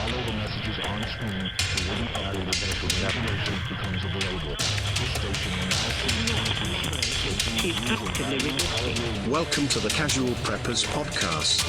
Follow the messages on screen to wait audio that information becomes available. This station will now see Welcome to the Casual Preppers Podcast.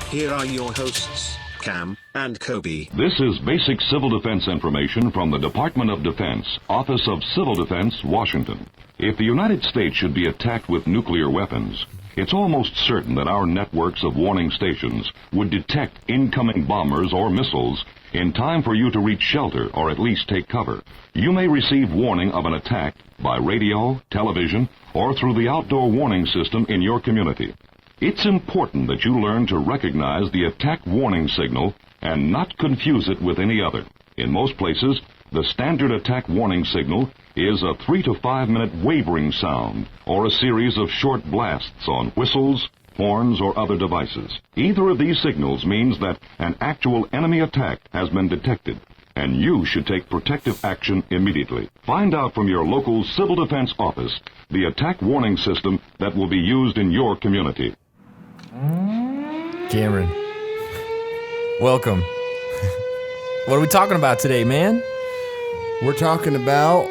Here are your hosts, Cam and Kobe. This is basic civil defense information from the Department of Defense, Office of Civil Defense, Washington. If the United States should be attacked with nuclear weapons, it's almost certain that our networks of warning stations would detect incoming bombers or missiles in time for you to reach shelter or at least take cover. You may receive warning of an attack by radio, television, or through the outdoor warning system in your community. It's important that you learn to recognize the attack warning signal and not confuse it with any other. In most places, the standard attack warning signal is a 3 to 5 minute wavering sound or a series of short blasts on whistles, horns, or other devices. Either of these signals means that an actual enemy attack has been detected, and you should take protective action immediately. Find out from your local civil defense office the attack warning system that will be used in your community. Cameron, welcome. What are we talking about today, man? We're talking about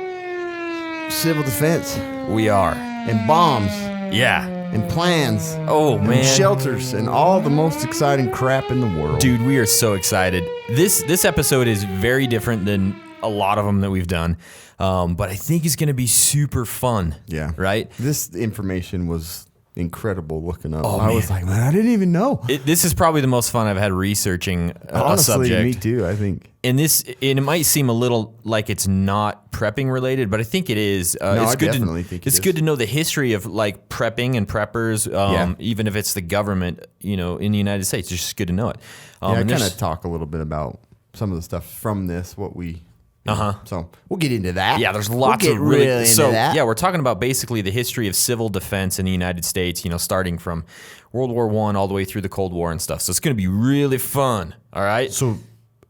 civil defense We are. and bombs Yeah. and plans Oh, and man. shelters and all the most exciting crap in the world. Dude, we are so excited. This episode is very different than a lot of them that we've done, but I think it's going to be super fun. Yeah. Right? This information was incredible looking up. Oh, I was man. like, man, I didn't even know. This is probably the most fun I've had researching a Honestly, subject. me too, I think. And it might seem a little like it's not prepping related, but I think it is. I definitely think it it's is. good to know the history of like prepping and preppers, Yeah. even if it's the government, in the United States. It's just good to know it. Yeah, I and kind there's- of talk a little bit about some of the stuff from this, what we... Uh-huh. So we'll get into that. Yeah, there's lots we'll of get really into so that. yeah, we're talking about basically the history of civil defense in the United States, starting from World War I all the way through the Cold War and stuff. So it's going to be really fun, all right? So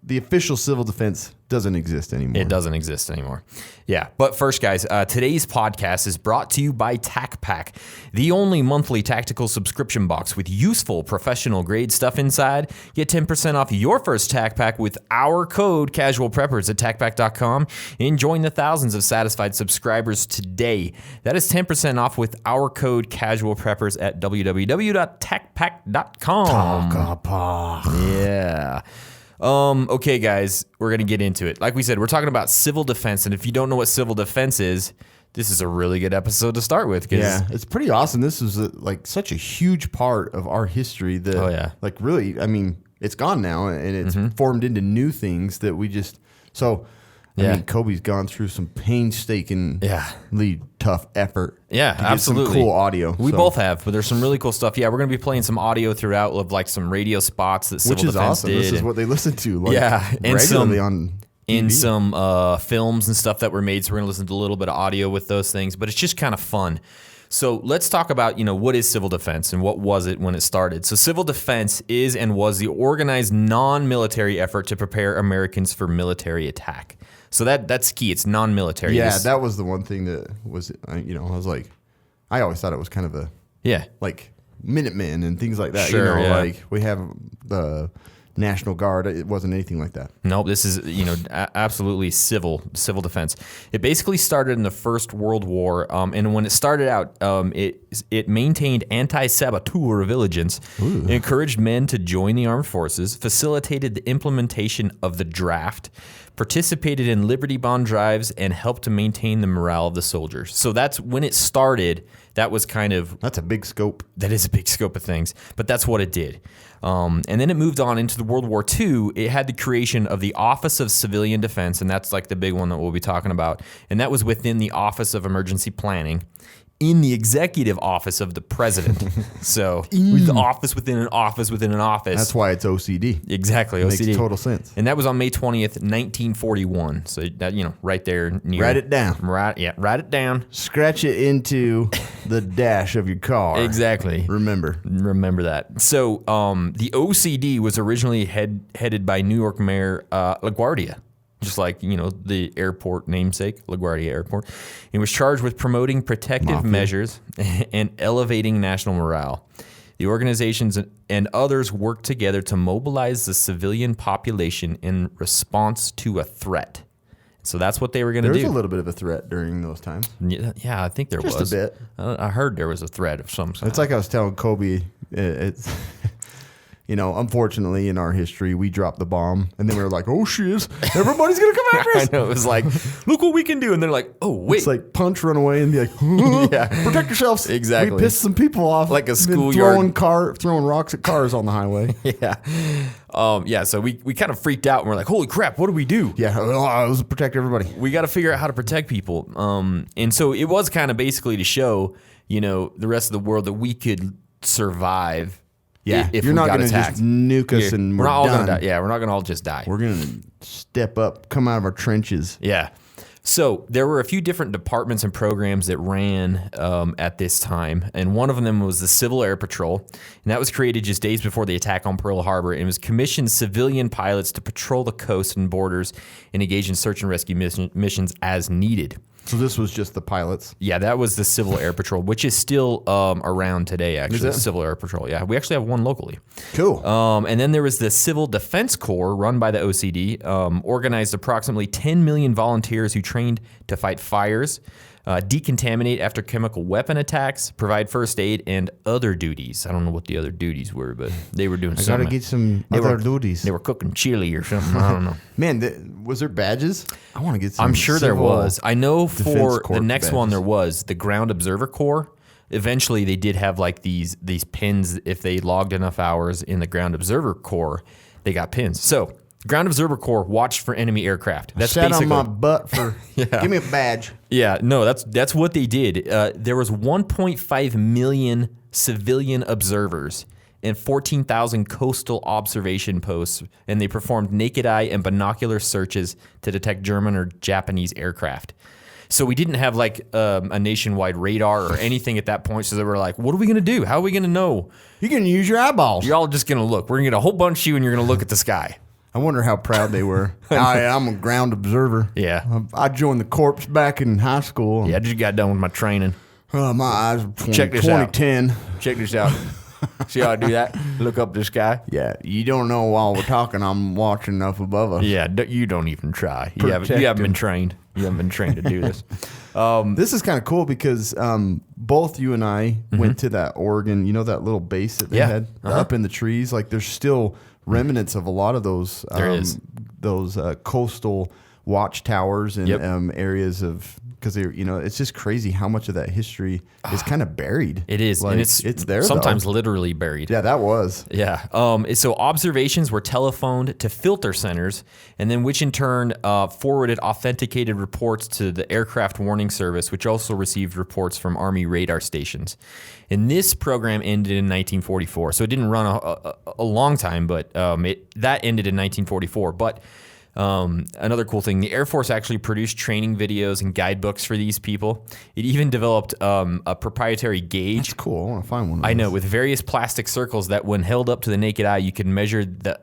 the official civil defense doesn't exist anymore. It doesn't exist anymore. Yeah. But first, guys, today's podcast is brought to you by TacPack, the only monthly tactical subscription box with useful professional grade stuff inside. Get 10% off your first TacPack with our code casualpreppers at tacpack.com and join the thousands of satisfied subscribers today. That is 10% off with our code casualpreppers at www.tacpack.com. Yeah. Okay, guys, we're going to get into it. Like we said, we're talking about civil defense, and if you don't know what civil defense is, this is a really good episode to start with. Yeah, it's pretty awesome. This was such a huge part of our history that, Oh, yeah. really, I mean, it's gone now and it's formed into new things that we just, I Yeah. mean, Kobe's gone through some painstakingly tough effort. Yeah, to get absolutely. some cool audio. We so- both have, but there's some really cool stuff. Yeah, we're going to be playing some audio throughout of like some radio spots that civil which is defense awesome. did. This is and- what they listen to. Yeah, and regularly some- on in TV. some films and stuff that were made. So we're going to listen to a little bit of audio with those things, but it's just kind of fun. So let's talk about, what is civil defense and what was it when it started. So civil defense is and was the organized non-military effort to prepare Americans for military attack. So that's key. It's non-military. Yeah, that was the one thing that was, I was like, I always thought it was kind of yeah. like Minutemen and things like that. Sure, yeah. Like we have the National Guard. It wasn't anything like that. Nope, this is, absolutely civil defense. It basically started in the First World War, and when it started out, it maintained anti-saboteur vigilance, encouraged men to join the armed forces, facilitated the implementation of the draft, participated in Liberty Bond drives, and helped to maintain the morale of the soldiers. So that's when it started. That was kind of... That's a big scope. That is a big scope of things, but that's what it did. And then it moved on into the World War II. It had the creation of the Office of Civilian Defense, and that's like the big one that we'll be talking about. And that was within the Office of Emergency Planning in the executive office of the president. So with the office within an office within an office. That's why it's OCD. Exactly. It OCD. makes total sense. And that was on May 20th, 1941. So that, right there. Near, Write it down. Write it down. Scratch it into the dash of your car. Exactly. Remember that. So the OCD was originally headed by New York Mayor LaGuardia, just like, the airport namesake, LaGuardia Airport. He was charged with promoting protective measures and elevating national morale. The organizations and others worked together to mobilize the civilian population in response to a threat. So that's what they were going to do. There was a little bit of a threat during those times. Yeah, I think there was. Just a bit. I heard there was a threat of some sort. It's like I was telling Kobe, it's, unfortunately in our history, we dropped the bomb and then we were like, oh, shit, everybody's going to come after us. I know. It was like, look what we can do. And they're like, oh, wait. It's like punch, run away and be like, Yeah. protect yourselves. Exactly. We pissed some people off. Like a Been schoolyard. throwing rocks at cars on the highway. Yeah. So we kind of freaked out and we're like, holy crap, what do we do? Yeah, it was to protect everybody. We got to figure out how to protect people. And so it was kind of basically to show, the rest of the world that we could survive. Yeah, if you're we not got going to attacked. just nuke us and we're all done. gonna die. Yeah, we're not going to all just die. We're going to step up, come out of our trenches. Yeah. So there were a few different departments and programs that ran at this time, and one of them was the Civil Air Patrol, and that was created just days before the attack on Pearl Harbor, and it was commissioned civilian pilots to patrol the coast and borders and engage in search and rescue missions as needed. So this was just the pilots. Yeah, that was the Civil Air Patrol, which is still around today, actually. Is it? Civil Air Patrol, yeah. We actually have one locally. Cool. And then there was the Civil Defense Corps, run by the OCD, organized approximately 10 million volunteers who trained to fight fires, decontaminate after chemical weapon attacks, provide first aid, and other duties. I don't know what the other duties were, but they were doing I something. got to get some other duties. They were cooking chili or something. I don't know. Man, was there badges? I want to get some. I'm sure there Civil was. I know for Defense the Corps next one badges. there was the Ground Observer Corps. Eventually, they did have like these pins. If they logged enough hours in the Ground Observer Corps, they got pins. So, Ground Observer Corps watched for enemy aircraft. That's Sat basically on my butt for. Give me a badge. Yeah, no, that's what they did. There was 1.5 million civilian observers and 14,000 coastal observation posts, and they performed naked eye and binocular searches to detect German or Japanese aircraft. So we didn't have like a nationwide radar or anything at that point. So they were like, what are we going to do? How are we going to know? You can use your eyeballs. You're all just going to look. We're going to get a whole bunch of you and you're going to look at the sky. I wonder how proud they were. I'm a ground observer. Yeah. I joined the corps back in high school. Yeah, I just got done with my training. My eyes were Check this out. 2010. Check this out. See how I do that? Look up the sky. Yeah, you don't know while we're talking, I'm watching up above us. Yeah, you don't even try. You haven't been trained. You haven't been trained to do this. This is kind of cool because both you and I went to that Oregon, that little base that they had up in the trees. Like there's still remnants of a lot of those those coastal watchtowers and areas of, because they're, it's just crazy how much of that history is kind of buried. It is. Like, and it's there sometimes though. literally buried. Yeah, that was. Yeah. So observations were telephoned to filter centers, and then which in turn forwarded authenticated reports to the Aircraft Warning Service, which also received reports from Army radar stations. And this program ended in 1944. So it didn't run a long time, but that ended in 1944. But another cool thing, the Air Force actually produced training videos and guidebooks for these people. It even developed a proprietary gauge. That's cool. I want to find one of those. I know, with various plastic circles that when held up to the naked eye, you could measure the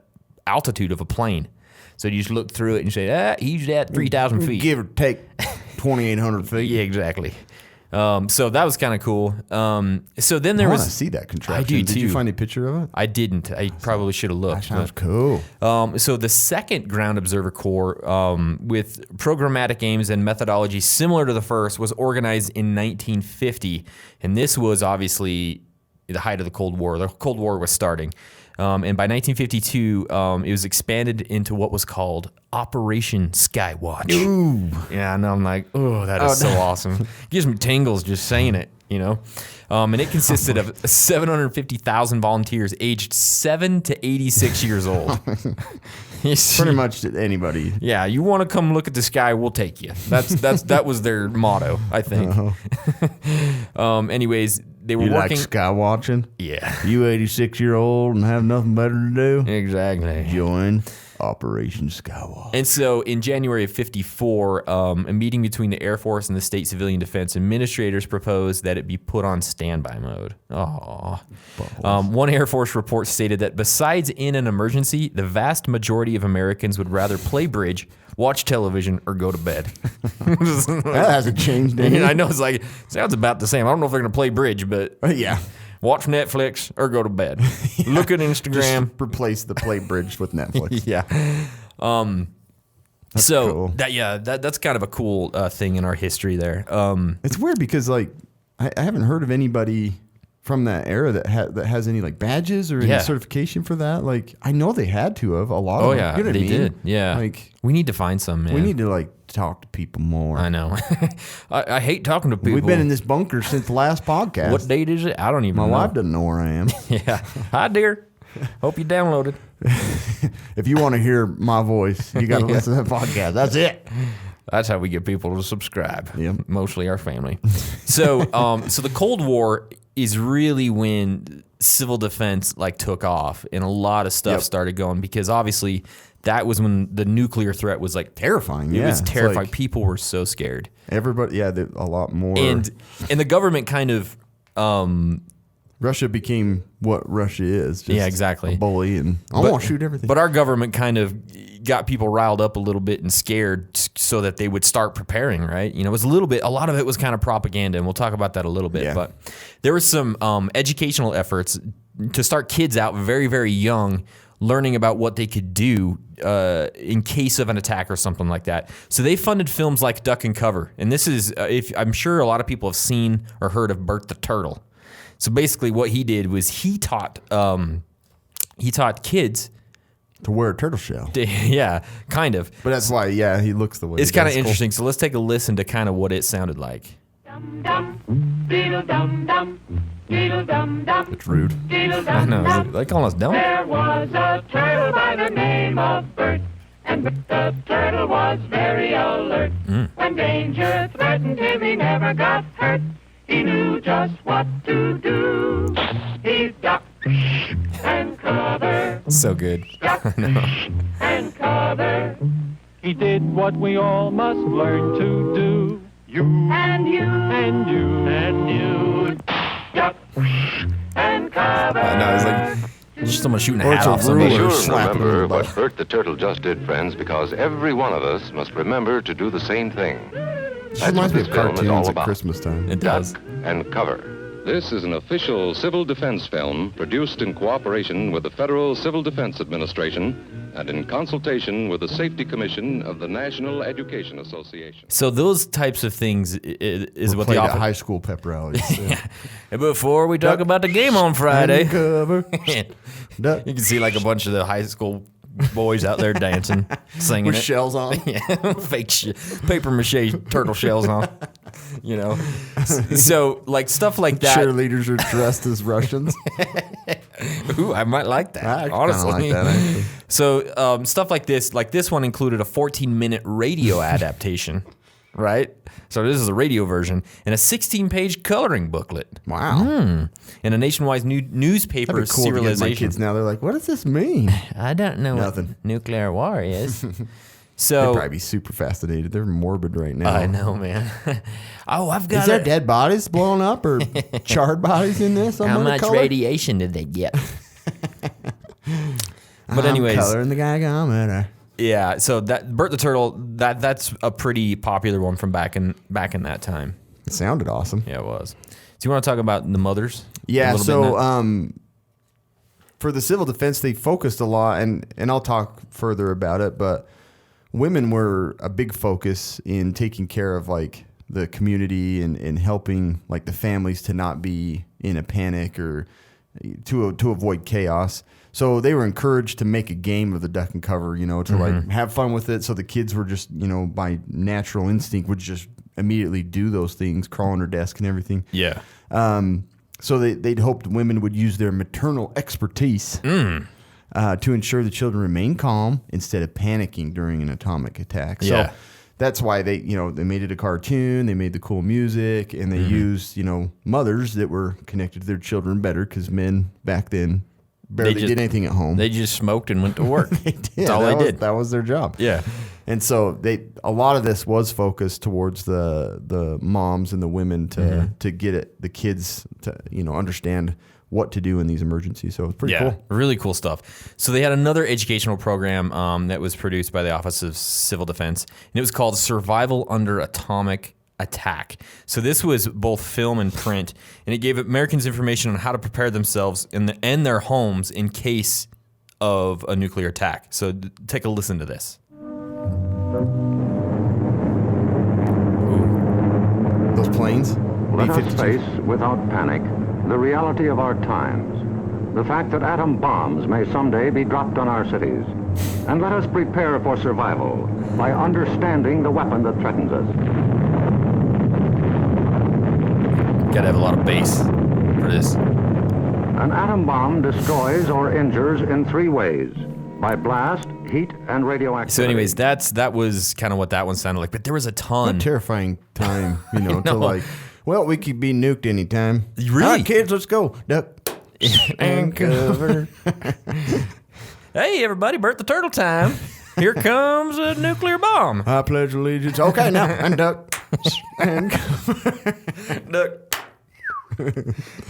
altitude of a plane. So you just look through it and say, he's at 3,000 feet. Give or take 2,800 feet. Yeah, exactly. So that was kind of cool. So then there I was... want to see that contraption. I do Did you too. find a picture of it? I didn't. I probably should have looked. That sounds but- cool. So the second Ground Observer Corps, with programmatic aims and methodology similar to the first, was organized in 1950, and this was obviously the height of the Cold War. The Cold War was starting, and by 1952, it was expanded into what was called Operation Skywatch. Ooh. Yeah, and I'm like, oh, that is so awesome. Gives me tingles just saying it, And it consisted of 750,000 volunteers aged 7 to 86 years old. Pretty much anybody. Yeah, you want to come look at the sky, we'll take you. That was their motto, I think. Anyways, they were You working. like sky watching? Yeah, You 86-year-old and have nothing better to do? exactly. Join Operation Skywatch. And so in January of 54, a meeting between the Air Force and the State Civilian Defense Administrators proposed that it be put on standby mode. One Air Force report stated that besides in an emergency, the vast majority of Americans would rather play bridge, watch television, or go to bed. That hasn't changed any. I know it's like, sounds about the same. I don't know if they're going to play bridge, but Yeah. watch Netflix or go to bed. Look at Instagram. Just replace the play bridge with Netflix. Yeah. That's so cool. that's kind of a cool thing in our history there. It's weird because like I haven't heard of anybody from that era that has any like badges or any certification for that. Like I know they had to have a lot of them. Yeah, You know what they I mean? did. Yeah. Like we need to find some, man. we need to like talk to people more. I know. I hate talking to people. We've been in this bunker since the last podcast. What date is it? I don't even My know. wife doesn't know where I am. Yeah. Hi, dear. Hope you downloaded. If you want to hear my voice, you got to listen to the podcast. That's it. That's how we get people to subscribe. Yep. Mostly our family. So, so the Cold War is really when civil defense like took off and a lot of stuff started going, because obviously that was when the nuclear threat was like Terrifying. It Yeah, was it's terrifying. like- People were so scared. Everybody, a lot more. And the government kind of Russia became what Russia is. Just exactly. a bully, and I want to shoot everything. But our government kind of got people riled up a little bit and scared so that they would start preparing, right? You know, it was a lot of it was kind of propaganda, and we'll talk about that a little bit. Yeah. But there was some educational efforts to start kids out very, very young, learning about what they could do in case of an attack or something like that. So they funded films like Duck and Cover. And this is, I'm sure a lot of people have seen or heard of Bert the Turtle. So basically what he did was he taught kids to wear a turtle shell. yeah, kind of. But that's why, he looks the way It's he kind of does. Cool. interesting. So let's take a listen to kind of what it sounded like. Dum dum, diddle dum dum, diddle dum dum. It's rude. Diddle I dum know. Is dum. it, they calling us dumb? There was a turtle by the name of Bert, and the turtle was very alert. When danger threatened him, he never got hurt. He knew just what to do. He ducked and covered, So good. ducked and covered. He did what we all must learn to do. You and you and you and you. Duck and cover. No, it's like just someone shooting a Or hat it's a off ruler. somebody. Or Sure, slap him in remember the butt. what Bert the Turtle just did, friends, because every one of us must remember to do the same thing. This reminds me of That's what this film is all cartoons at about. Christmas time. It does. And cover. This is an official civil defense film produced in cooperation with the Federal Civil Defense Administration and in consultation with the Safety Commission of the National Education Association. So those types of things is what Played the at offer. high school pep rallies. And before we talk about the game on Friday, And cover. you Duck. can see like a bunch of the high school boys out there dancing, singing With it. shells on. Yeah, fake paper mache turtle shells on. You know, so like stuff like that. Cheerleaders are dressed as Russians. Ooh, I might like that. I kinda honestly, like that, actually. So stuff like this one included a 14-minute radio adaptation, right? So this is a radio version and a 16-page coloring booklet. Wow. And a nationwide newspaper That'd be cool to get my serialization. kids now. They're like, what does this mean? I don't know Nothing. what nuclear war is. They'd So probably be super fascinated. They're morbid right now. I know, man. Oh, I've got Is there it. dead bodies blowing up or charred bodies in this? How much radiation did they get? But anyways, Coloring the geigometer. yeah. So that Bert the Turtle, that's a pretty popular one from back in that time. It sounded awesome. Yeah, it was. Do you want to talk about the mothers? Yeah, A little bit in so that? for the civil defense, they focused a lot, and I'll talk further about it, but women were a big focus in taking care of like the community and helping like the families to not be in a panic or to avoid chaos. So they were encouraged to make a game of the duck and cover, to like have fun with it. So the kids were just, by natural instinct would just immediately do those things, crawl under desk and everything. Yeah. So they'd hoped women would use their maternal expertise to ensure the children remain calm instead of panicking during an atomic attack. Yeah. So that's why they made it a cartoon. They made the cool music, and they used mothers that were connected to their children better because men back then barely did anything at home. They just smoked and went to work. They did. That's all they did. That was their job. Yeah. And so a lot of this was focused towards the moms and the women to get the kids to understand what to do in these emergencies. So it's pretty cool. Really cool stuff. So they had another educational program that was produced by the Office of Civil Defense, and it was called Survival Under Atomic attack. So this was both film and print, and it gave Americans information on how to prepare themselves and their homes in case of a nuclear attack. So take a listen to this. Ooh. Those planes? Let us B-52s. face, without panic, the reality of our times. The fact that atom bombs may someday be dropped on our cities. And let us prepare for survival by understanding the weapon that threatens us. Gotta have a lot of bass for this. An atom bomb destroys or injures in 3 ways: by blast, heat, and radioactivity. So anyways, that was kind of what that one sounded like, but there was a ton. What a terrifying time, to like, well, we could be nuked anytime. Really? All right, kids, let's go. Duck and cover. Hey, everybody, Bert the Turtle time. Here comes a nuclear bomb. I pledge allegiance. Okay, now, and duck. And Duck.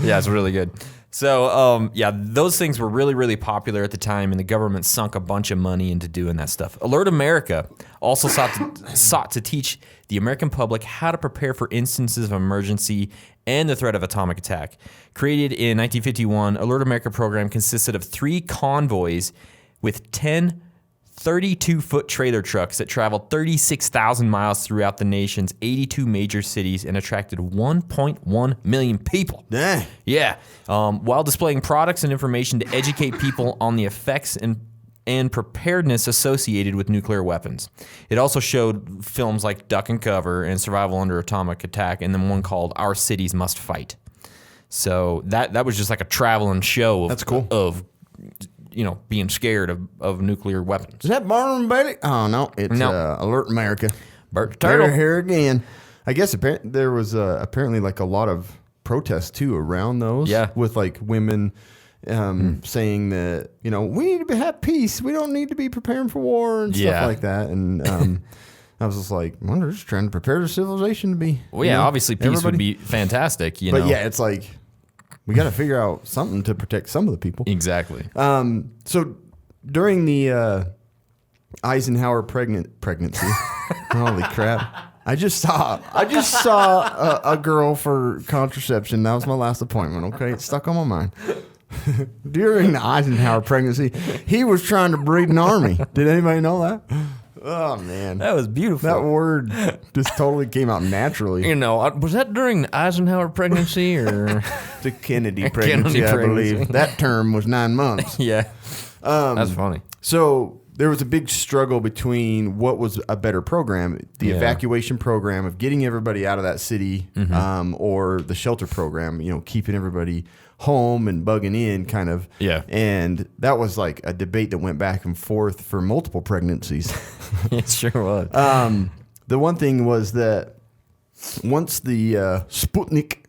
Yeah, it's really good. So, those things were really, really popular at the time, and the government sunk a bunch of money into doing that stuff. Alert America also sought to teach the American public how to prepare for instances of emergency and the threat of atomic attack. Created in 1951, Alert America program consisted of 3 convoys with 10 32-foot trailer trucks that traveled 36,000 miles throughout the nation's 82 major cities and attracted 1.1 million people. Dang. Yeah. While displaying products and information to educate people on the effects and preparedness associated with nuclear weapons. It also showed films like Duck and Cover and Survival Under Atomic Attack, and then one called Our Cities Must Fight. So that was just like a traveling show of, That's cool. of being scared of nuclear weapons. Is that Barnum Bailey? Oh, no. It's Alert America. Bert the Turtle. They're here again. I guess there was apparently like a lot of protests, too, around those. Yeah. With like women saying that, we need to have peace. We don't need to be preparing for war and stuff like that. And I was just like, well, they're just trying to prepare the civilization to be. Well, yeah, obviously peace would be fantastic, But yeah, it's like, we got to figure out something to protect some of the people. Exactly. So during the Eisenhower pregnancy, holy crap! I just saw a girl for contraception. That was my last appointment. Okay, it's stuck on my mind. During the Eisenhower pregnancy, he was trying to breed an army. Did anybody know that? Oh man, that was beautiful. That word just totally came out naturally. Was that during the Eisenhower pregnancy or the Kennedy pregnancy? I believe that term was 9 months. Yeah, that's funny. So there was a big struggle between what was a better program, the evacuation program of getting everybody out of that city, or the shelter program, keeping everybody home and bugging in kind of. Yeah. And that was like a debate that went back and forth for multiple pregnancies. It sure was. The one thing was that once the Sputnik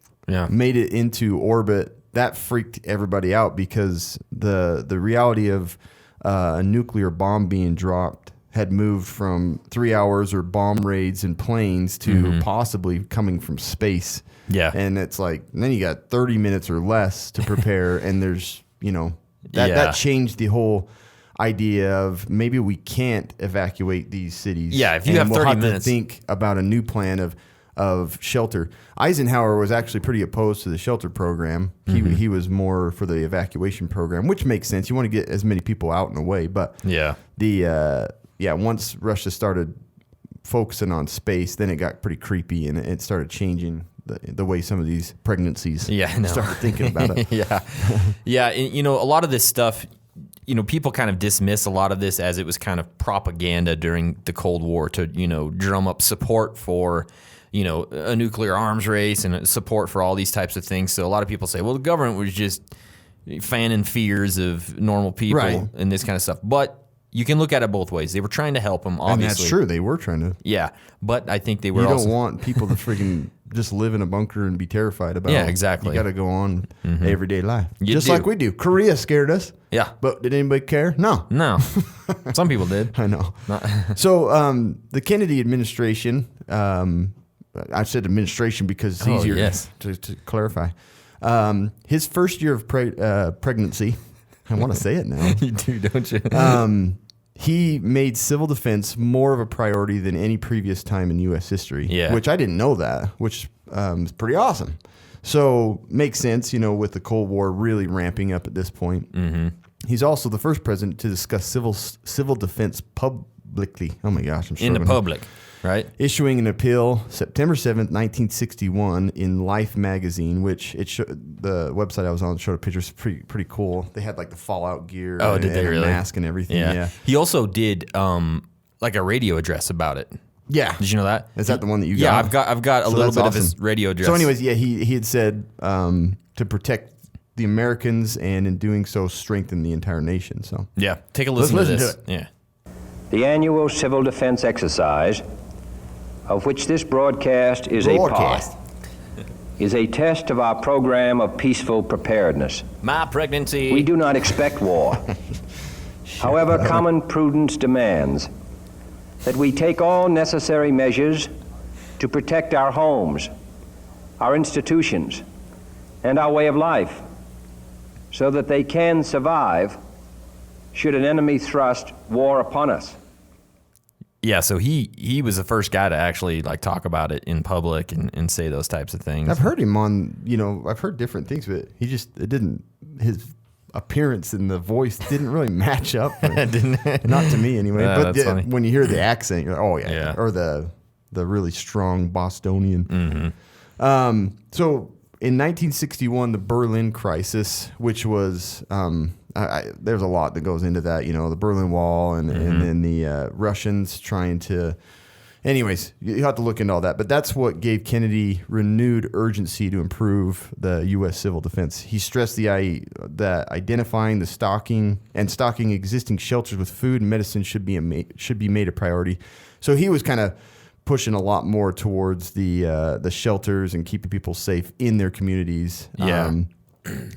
made it into orbit, that freaked everybody out because the reality of a nuclear bomb being dropped had moved from 3 hours or bomb raids in planes to possibly coming from space. Yeah. And it's like, then you got 30 minutes or less to prepare. And there's, that changed the whole idea of maybe we can't evacuate these cities. Yeah. If you have 30 minutes. To think about a new plan of shelter. Eisenhower was actually pretty opposed to the shelter program. He was more for the evacuation program, which makes sense. You want to get as many people out and away. But once Russia started focusing on space, then it got pretty creepy and it started changing the way some of these pregnancies started thinking about it. Yeah. And, a lot of this stuff, people kind of dismiss a lot of this as it was kind of propaganda during the Cold War to, drum up support for, a nuclear arms race and support for all these types of things. So a lot of people say, well, the government was just fanning fears of normal people and this kind of stuff. But you can look at it both ways. They were trying to help them, obviously. And that's true. They were trying to. Yeah. But I think they were You also... don't want people to freaking just live in a bunker and be terrified about it. Yeah, exactly. You got to go on everyday life. You just do. like we do. Korea scared us. Yeah. But did anybody care? No. No. Some people did. I know. So the Kennedy administration, I said administration because it's easier to clarify. His first year of pregnancy, I want to say it now. You do, don't you? he made civil defense more of a priority than any previous time in U.S. history. Yeah. Which I didn't know that, which is pretty awesome. So makes sense, with the Cold War really ramping up at this point. Mm-hmm. He's also the first president to discuss civil defense publicly. Oh my gosh, I'm struggling. In the public, right? Issuing an appeal September 7th, 1961 in Life magazine, which the website I was on showed a picture. It's pretty cool. They had like the Fallout gear and a mask and everything. Yeah. He also did like a radio address about it. Yeah. Did you know that? Is that the one that you got? Yeah, I've got a little bit of his radio address. So anyways, yeah, he had said to protect the Americans and in doing so strengthen the entire nation. So yeah, take a listen to this. To it. Yeah. The annual civil defense exercise, of which this broadcast is a part, is a test of our program of peaceful preparedness. My pregnancy. We do not expect war. However, common prudence demands that we take all necessary measures to protect our homes, our institutions, and our way of life, so that they can survive should an enemy thrust war upon us. Yeah, so he was the first guy to actually like talk about it in public and say those types of things. I've heard him on, I've heard different things, but his appearance and the voice didn't really match up. Not to me anyway. But when you hear the accent, you're like, oh yeah. Or the really strong Bostonian. Mm-hmm. So in 1961, the Berlin crisis, which was, there's a lot that goes into that, the Berlin Wall and then the Russians trying to, anyways, you have to look into all that. But that's what gave Kennedy renewed urgency to improve the U.S. civil defense. He stressed that identifying the stocking existing shelters with food and medicine should be made a priority. So he was kind of pushing a lot more towards the shelters and keeping people safe in their communities. Yeah.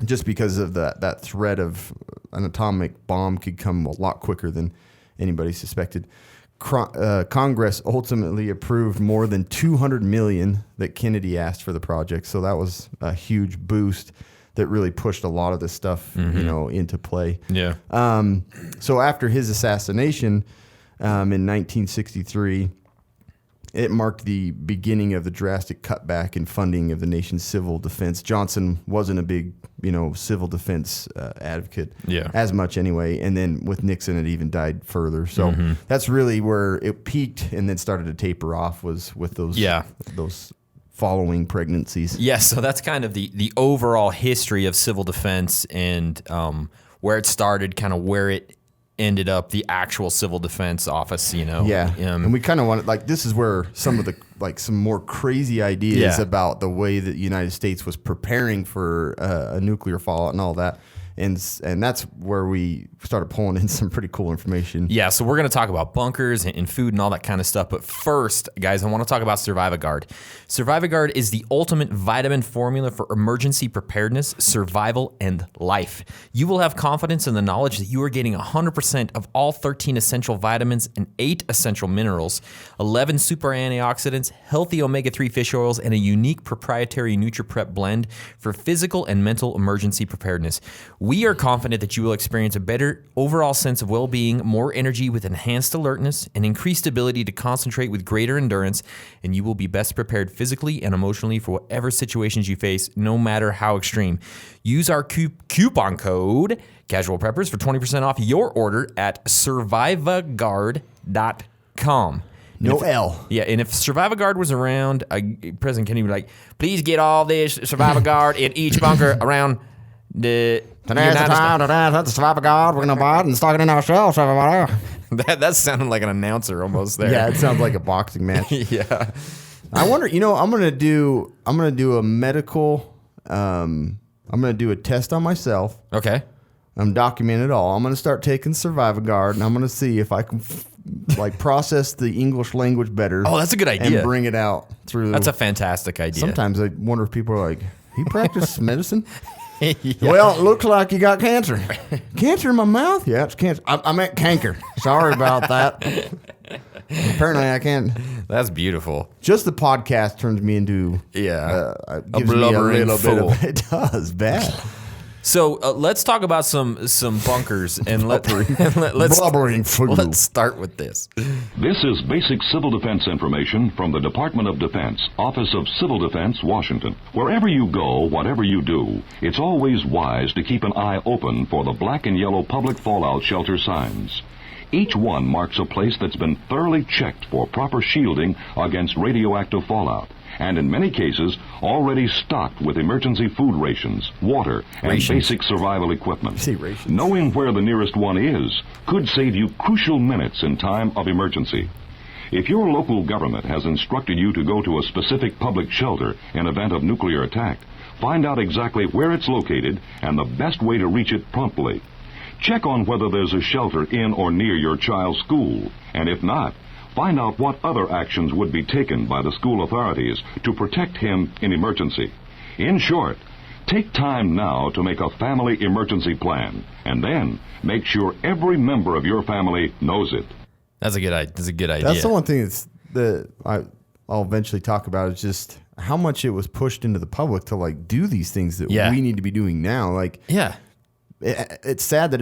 Just because of that threat of an atomic bomb could come a lot quicker than anybody suspected. Congress ultimately approved more than $200 million that Kennedy asked for the project. So that was a huge boost that really pushed a lot of this stuff, into play. Yeah. So after his assassination in 1963, it marked the beginning of the drastic cutback in funding of the nation's civil defense. Johnson wasn't a big, civil defense advocate as much anyway. And then with Nixon, it even died further. So that's really where it peaked and then started to taper off was with those following pregnancies. Yeah, so that's kind of the overall history of civil defense and where it started, kind of where it ended up, the actual civil defense office, Yeah, and we kind of want this is where some of the some more crazy ideas about the way that the United States was preparing for a nuclear fallout and all that. And that's where we started pulling in some pretty cool information. Yeah, so we're going to talk about bunkers and food and all that kind of stuff. But first, guys, I want to talk about Surviviguard. Surviviguard is the ultimate vitamin formula for emergency preparedness, survival, and life. You will have confidence in the knowledge that you are getting 100% of all 13 essential vitamins and 8 essential minerals, 11 super antioxidants, healthy omega-3 fish oils, and a unique proprietary NutriPrep blend for physical and mental emergency preparedness. We are confident that you will experience a better overall sense of well-being, more energy with enhanced alertness, and increased ability to concentrate with greater endurance, and you will be best prepared physically and emotionally for whatever situations you face, no matter how extreme. Use our coupon code, Casual Preppers, for 20% off your order at Surviviguard.com. No L. Yeah, and if Surviviguard was around, President Kennedy would be like, please get all this Surviviguard in each bunker around the... Today's the time, that's the Surviviguard. We're going to buy it and stock it in our shelves, everybody. That sounded like an announcer almost there. Yeah, it sounds like a boxing match. Yeah. I wonder, I'm going to do a medical, I'm going to do a test on myself. Okay. I'm documenting it all. I'm going to start taking Surviviguard, and I'm going to see if I can process the English language better. Oh, that's a good idea. And bring it out through. That's a fantastic idea. Sometimes I wonder if people are like, he practiced medicine? Yeah. Well, it looks like you got cancer. Cancer in my mouth? Yeah, it's cancer. I meant canker. Sorry about that. Apparently, I can't. That's beautiful. Just the podcast turns me into a blubbering fool. It does bad. So let's talk about some bunkers and let's start with this. This is basic civil defense information from the Department of Defense, Office of Civil Defense, Washington. Wherever you go, whatever you do, it's always wise to keep an eye open for the black and yellow public fallout shelter signs. Each one marks a place that's been thoroughly checked for proper shielding against radioactive fallout, and in many cases already stocked with emergency food rations, water, and basic survival equipment. Knowing where the nearest one is could save you crucial minutes in time of emergency. If your local government has instructed you to go to a specific public shelter in event of nuclear attack, find out exactly where it's located and the best way to reach it promptly. Check on whether there's a shelter in or near your child's school, and if not, find out what other actions would be taken by the school authorities to protect him in emergency. In short, take time now to make a family emergency plan, and then make sure every member of your family knows it. That's a good idea. That's the one thing I'll eventually talk about is just how much it was pushed into the public to like do these things that we need to be doing now. Like, it's sad that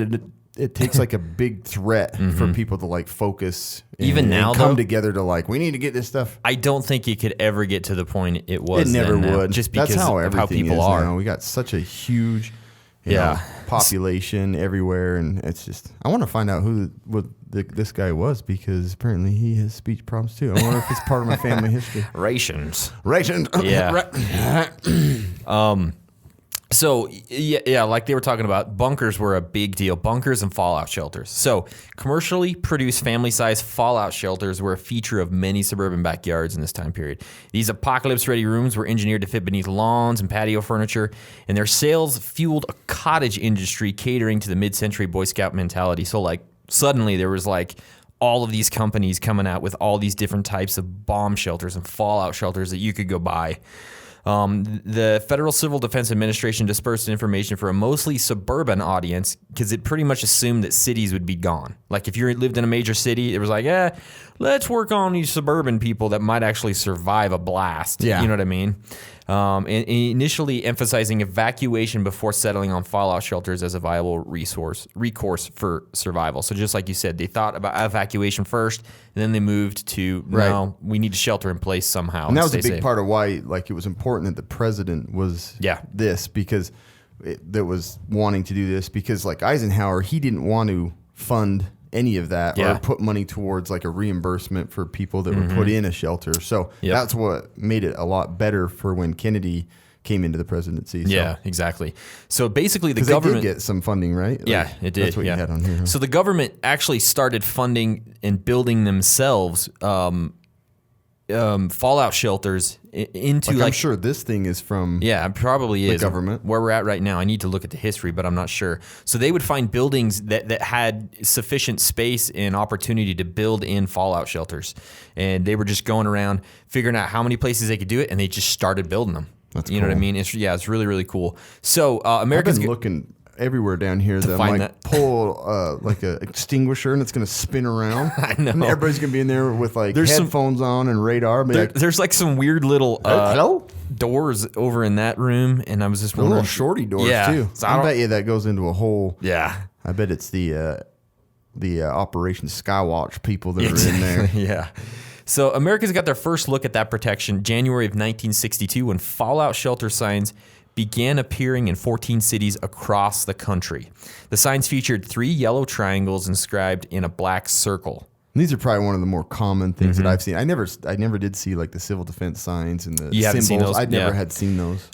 it takes like a big threat for people to like focus even now and come together to like, we need to get this stuff. I don't think it could ever get to the point it was. It never then, would. Just because that's how of how people is are. Now. We got such a huge population everywhere, and it's just, I want to find out what this guy was, because apparently he has speech problems too. I wonder if it's part of my family history. Rations. Yeah. So, like they were talking about, bunkers were a big deal. Bunkers and fallout shelters. So, commercially produced family-sized fallout shelters were a feature of many suburban backyards in this time period. These apocalypse-ready rooms were engineered to fit beneath lawns and patio furniture, and their sales fueled a cottage industry catering to the mid-century Boy Scout mentality. So, like, suddenly there was, like, all of these companies coming out with all these different types of bomb shelters and fallout shelters that you could go buy. The Federal Civil Defense Administration dispersed information for a mostly suburban audience because it pretty much assumed that cities would be gone. Like if you lived in a major city, it was like, let's work on these suburban people that might actually survive a blast. Yeah. You know what I mean? And initially emphasizing evacuation before settling on fallout shelters as a viable recourse for survival. So just like you said, they thought about evacuation first, and then they moved to, no, we need a shelter in place somehow. And that was a big part of why like it was important that the president was this, because that was wanting to do this, because like Eisenhower, he didn't want to fund any of that or put money towards like a reimbursement for people that were put in a shelter. So that's what made it a lot better for when Kennedy came into the presidency. So. Yeah, exactly. So basically the government did get some funding, right? Yeah, it did. That's what you had on here. Huh? So the government actually started funding and building themselves fallout shelters into I'm sure this thing is from probably the is government. Where we're at right now. I need to look at the history, but I'm not sure. So they would find buildings that had sufficient space and opportunity to build in fallout shelters, and they were just going around figuring out how many places they could do it, and they just started building them. That's you know what I mean? It's really, really cool. So Americans I've been looking everywhere down here that I'm like pull like a extinguisher and it's going to spin around. I know. And everybody's going to be in there with like headphones on and radar. There's like some weird little doors over in that room, and I was just wondering. Little shorty doors too. So I bet you that goes into a whole. Yeah. I bet it's the Operation Skywatch people that are in there. Yeah. So Americans got their first look at that protection January of 1962 when fallout shelter signs began appearing in 14 cities across the country. The signs featured 3 yellow triangles inscribed in a black circle. These are probably one of the more common things that I've seen. I never did see like the civil defense signs and the symbols. Seen those? I never had seen those.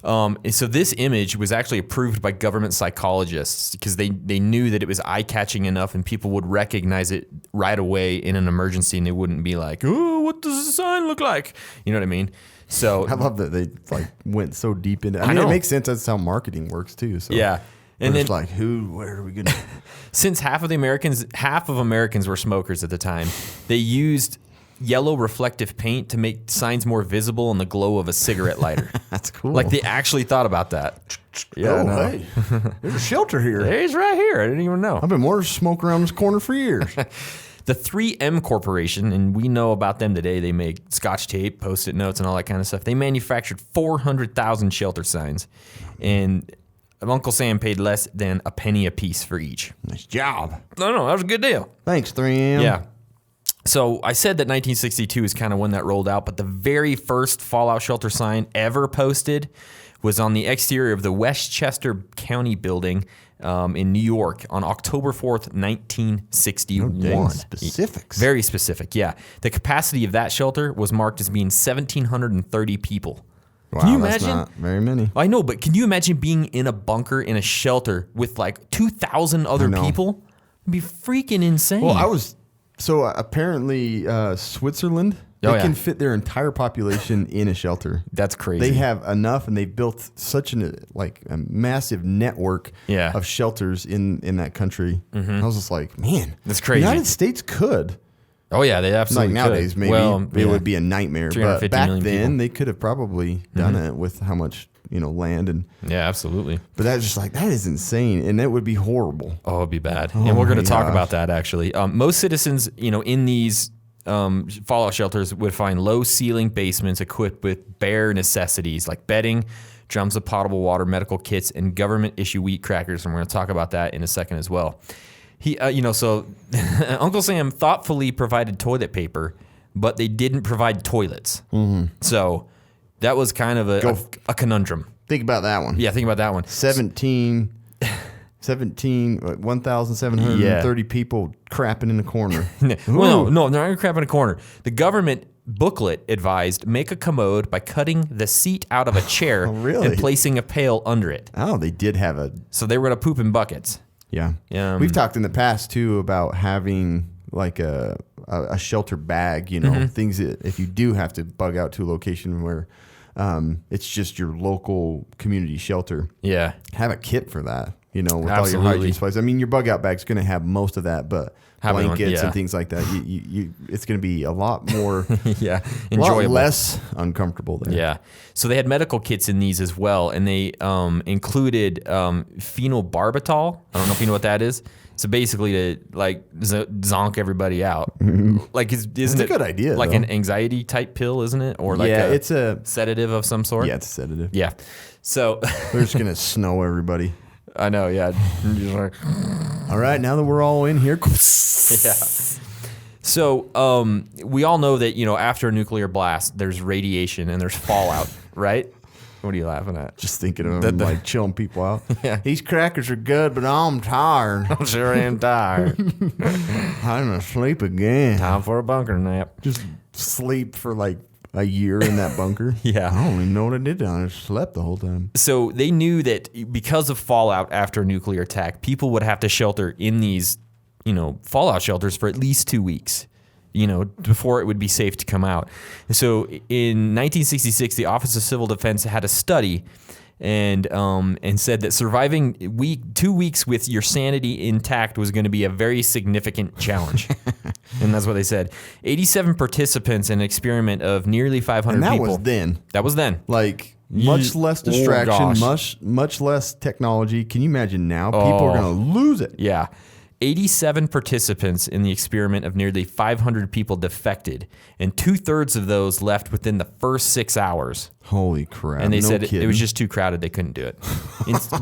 So this image was actually approved by government psychologists because they knew that it was eye-catching enough and people would recognize it right away in an emergency, and they wouldn't be like, "Oh, what does the sign look like?" You know what I mean? So I love that they like went so deep into it. I mean, it makes sense. That's how marketing works too. So yeah. And then, like, where are we going to? Since half of Americans were smokers at the time, they used yellow reflective paint to make signs more visible in the glow of a cigarette lighter. That's cool. Like they actually thought about that. Hey, there's a shelter here. He's right here. I didn't even know. I've been wanting to smoke around this corner for years. The 3M Corporation, and we know about them today, they make Scotch tape, Post-it notes, and all that kind of stuff. They manufactured 400,000 shelter signs. And Uncle Sam paid less than a penny a piece for each. Nice job. No, that was a good deal. Thanks, 3M. Yeah. So I said that 1962 is kind of when that rolled out, but the very first fallout shelter sign ever posted was on the exterior of the Westchester County building in New York on October 4th, 1961. Dang, specifics. Very specific, yeah. The capacity of that shelter was marked as being 1,730 people. Wow, Can you that's imagine? not very many. I know, but can you imagine being in a bunker in a shelter with like 2,000 other people? It'd be freaking insane. Well, apparently Switzerland, they can fit their entire population in a shelter. That's crazy. They have enough, and they've built such a massive network of shelters in that country. I was just like, man, that's crazy. The United States could. Oh yeah, they absolutely like nowadays could. maybe it would be a nightmare, but back then people. they could have probably done it with how much land and absolutely. But that's just like, that is insane, and that would be horrible. Oh, it'd be bad. And we're going to talk about that actually. Most citizens, in these fallout shelters would find low ceiling basements equipped with bare necessities like bedding, drums of potable water, medical kits, and government issue wheat crackers. And we're going to talk about that in a second as well. He, so Uncle Sam thoughtfully provided toilet paper, but they didn't provide toilets. So that was kind of a conundrum. Think about that one. Yeah, think about that one. 1,730 people crapping in the corner. Well, no, they're not crapping in a corner. The government booklet advised make a commode by cutting the seat out of a chair and placing a pail under it. Oh, they did have So they were going to poop in buckets. Yeah. We've talked in the past too about having like a shelter bag, things that if you do have to bug out to a location where it's just your local community shelter. Yeah. Have a kit for that, with all your hygiene supplies. I mean, your bug out bag's going to have most of that, but blankets and things like that, it's going to be a lot more enjoyable. A lot less uncomfortable there. Yeah. So they had medical kits in these as well, and they included phenobarbital. I don't know if you know what that is. So basically to zonk everybody out. Isn't it a good idea, like though. an anxiety type pill, isn't it? Or it's a sedative of some sort? Yeah, it's a sedative. Yeah. So they're just going to snow everybody. I know, yeah. All right, now that we're all in here. Yeah. So we all know that, after a nuclear blast, there's radiation and there's fallout, right? What are you laughing at? Just thinking of them, chilling people out. Yeah. These crackers are good, but I'm tired. I sure am tired. I'm going to sleep again. Time for a bunker nap. Just sleep for a year in that bunker. Yeah. I don't even know what I did. I just slept the whole time. So they knew that because of fallout after a nuclear attack, people would have to shelter in these, fallout shelters for at least 2 weeks, before it would be safe to come out. So in 1966, the Office of Civil Defense had a study and said that surviving 2 weeks with your sanity intact was going to be a very significant challenge. And that's what they said. 87 participants in an experiment of nearly 500 people. And that was then. That was then. Much less distraction, much less technology. Can you imagine now? People are going to lose it. Yeah. 87 participants in the experiment of nearly 500 people defected, and 2/3 of those left within the first 6 hours. Holy crap. And they said it was just too crowded. They couldn't do it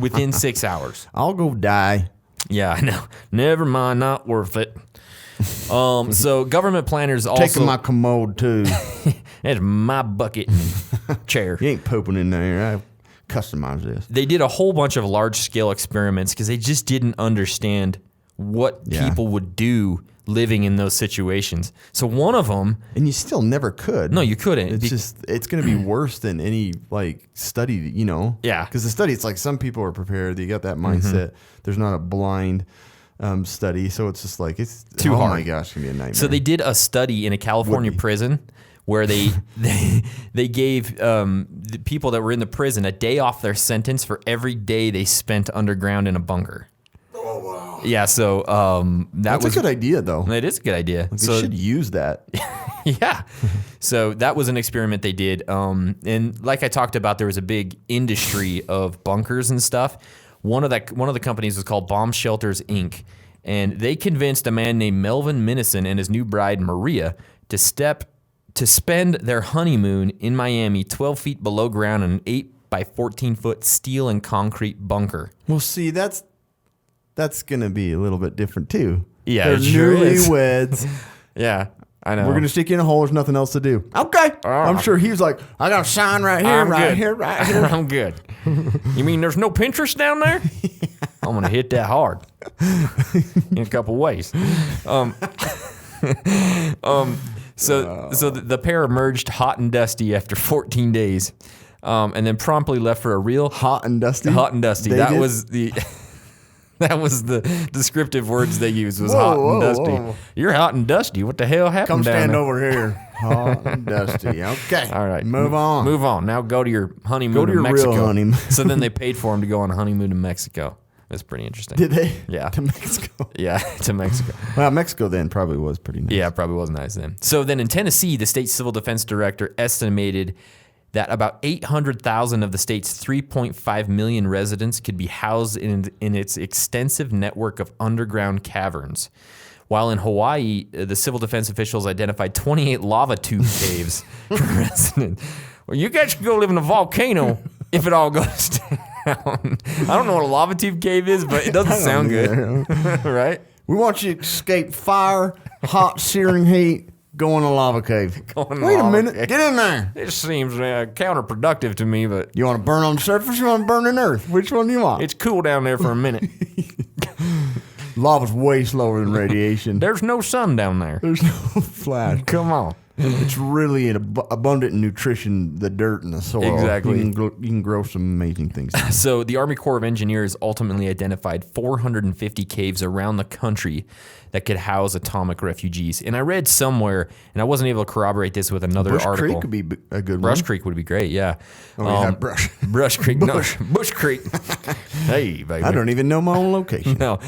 within 6 hours. I'll go die. Yeah, I know. Never mind, not worth it. So government planners also... Taking my commode, too. That's my bucket and chair. You ain't pooping in there. I customized this. They did a whole bunch of large-scale experiments because they just didn't understand what people would do living in those situations. So one of them... And you still never could. No, you couldn't. It's going to be worse than any study, Yeah. Because the study, it's like some people are prepared. They got that mindset. There's not a blind study. So it's just it's too hard. Oh my gosh, it's going to be a nightmare. So they did a study in a California prison where they gave the people that were in the prison a day off their sentence for every day they spent underground in a bunker. Oh, wow. Yeah, so that's a good idea, though. It is a good idea. We should use that. Yeah. So that was an experiment they did. And like I talked about, there was a big industry of bunkers and stuff. One of the companies was called Bomb Shelters, Inc., and they convinced a man named Melvin Minison and his new bride, Maria, to spend their honeymoon in Miami 12 feet below ground in an by 14-foot steel and concrete bunker. Well, see, that's going to be a little bit different, too. Yeah, They're it sure is. newlyweds. Yeah, I know. We're going to stick you in a hole. There's nothing else to do. Okay. I'm sure he was like, I got a sign right here, right here. I'm good. You mean there's no Pinterest down there? I'm going to hit that hard in a couple ways. So the pair emerged hot and dusty after 14 days, and then promptly left for a real hot and dusty. That was the descriptive words they used was hot and dusty. Whoa. You're hot and dusty. What the hell happened? Come stand down over here. Hot and dusty. Okay. All right. Move on. Move on. Now go to your honeymoon in Mexico. Real honeymoon. So then they paid for him to go on a honeymoon in Mexico. That's pretty interesting. Did they? Yeah. To Mexico. Yeah, to Mexico. Well, Mexico then probably was pretty nice. Yeah, probably was nice then. So then in Tennessee, the state civil defense director estimated that about 800,000 of the state's 3.5 million residents could be housed in its extensive network of underground caverns. While in Hawaii, the civil defense officials identified 28 lava tube caves for residents. Well, you guys can go live in a volcano if it all goes down. I don't know what a lava tube cave is, but it doesn't sound good. Right? We want you to escape fire, hot, searing heat, go in a lava cave. Wait a minute. Get in there. It seems counterproductive to me, but... You want to burn on the surface or you want to burn in earth? Which one do you want? It's cool down there for a minute. Lava's way slower than radiation. There's no sun down there. There's no flash. Come on. It's really abundant in nutrition, the dirt and the soil. Exactly. You can grow some amazing things. So the Army Corps of Engineers ultimately identified 450 caves around the country that could house atomic refugees. And I read somewhere, and I wasn't able to corroborate this with another Brush article. Creek would be a good one. Brush Creek would be great, yeah. Brush. Brush Creek. Bush. No, Bush Creek. Hey, baby. I don't even know my own location. No.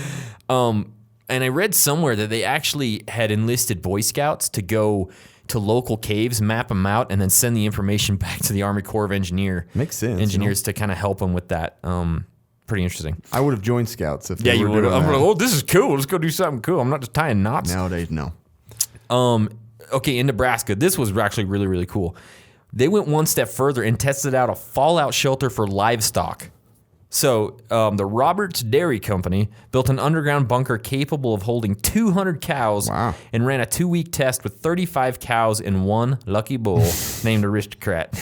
And I read somewhere that they actually had enlisted Boy Scouts to go to local caves, map them out, and then send the information back to the Army Corps of Engineers to kind of help them with that. Pretty interesting. I would have joined Scouts if yeah, they you were would. doing I'm that. like, oh, this is cool. Let's go do something cool. I'm not just tying knots. Nowadays, no. Okay, in Nebraska, this was actually really, really cool. They went one step further and tested out a fallout shelter for livestock. So the Roberts Dairy Company built an underground bunker capable of holding 200 cows and ran a 2-week test with 35 cows and one lucky bull named Aristocrat.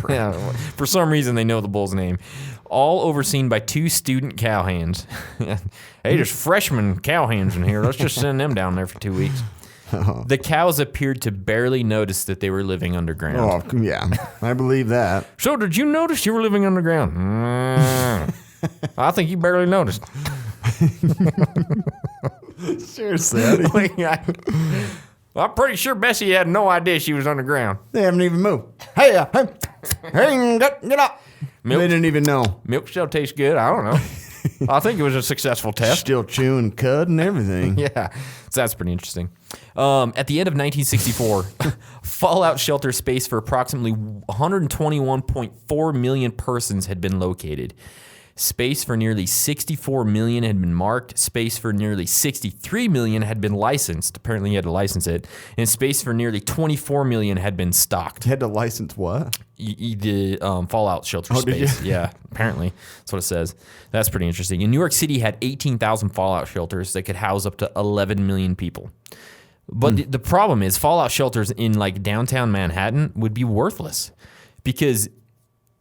Yeah, for some reason, they know the bull's name. All overseen by 2 student cowhands. Hey, there's freshman cowhands in here. Let's just send them down there for 2 weeks. The cows appeared to barely notice that they were living underground. Oh, yeah. I believe that. So, did you notice you were living underground? I think you barely noticed. Seriously. I'm pretty sure Bessie had no idea she was underground. They haven't even moved. Hey, get up. Milk, they didn't even know. Milk still tastes good. I don't know. I think it was a successful test. Still chewing cud and everything. Yeah, so that's pretty interesting. At the end of 1964, fallout shelter space for approximately 121.4 million persons had been located. Space for nearly 64 million had been marked. Space for nearly 63 million had been licensed. Apparently, you had to license it. And space for nearly 24 million had been stocked. You had to license what? The fallout shelter space. Yeah, apparently. That's what it says. That's pretty interesting. And New York City had 18,000 fallout shelters that could house up to 11 million people. But the problem is fallout shelters in like downtown Manhattan would be worthless because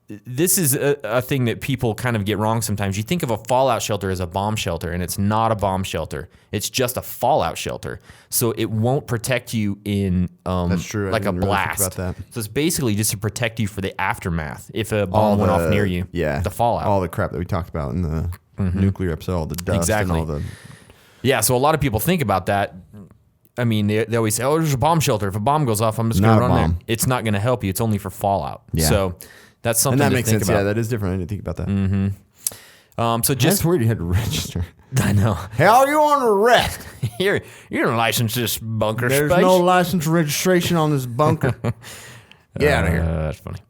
this is a thing that people kind of get wrong sometimes. You think of a fallout shelter as a bomb shelter, and it's not a bomb shelter. It's just a fallout shelter. So it won't protect you in That's true. like a blast. Really think about that. So it's basically just to protect you for the aftermath if a bomb went off near you. Yeah. The fallout. All the crap that we talked about in the nuclear episode, all the dust and all the... Yeah, so a lot of people think about that. I mean, they always say, oh, there's a bomb shelter. If a bomb goes off, I'm just going to run there. It's not going to help you. It's only for fallout. Yeah. So that's something and that to makes think sense. about. Yeah, that is different. I didn't think about that. So just That's weird you had to register. I know. Hell, you on arrest. You don't license this bunker There's space. no license or registration on this bunker. Get out of here. That's funny.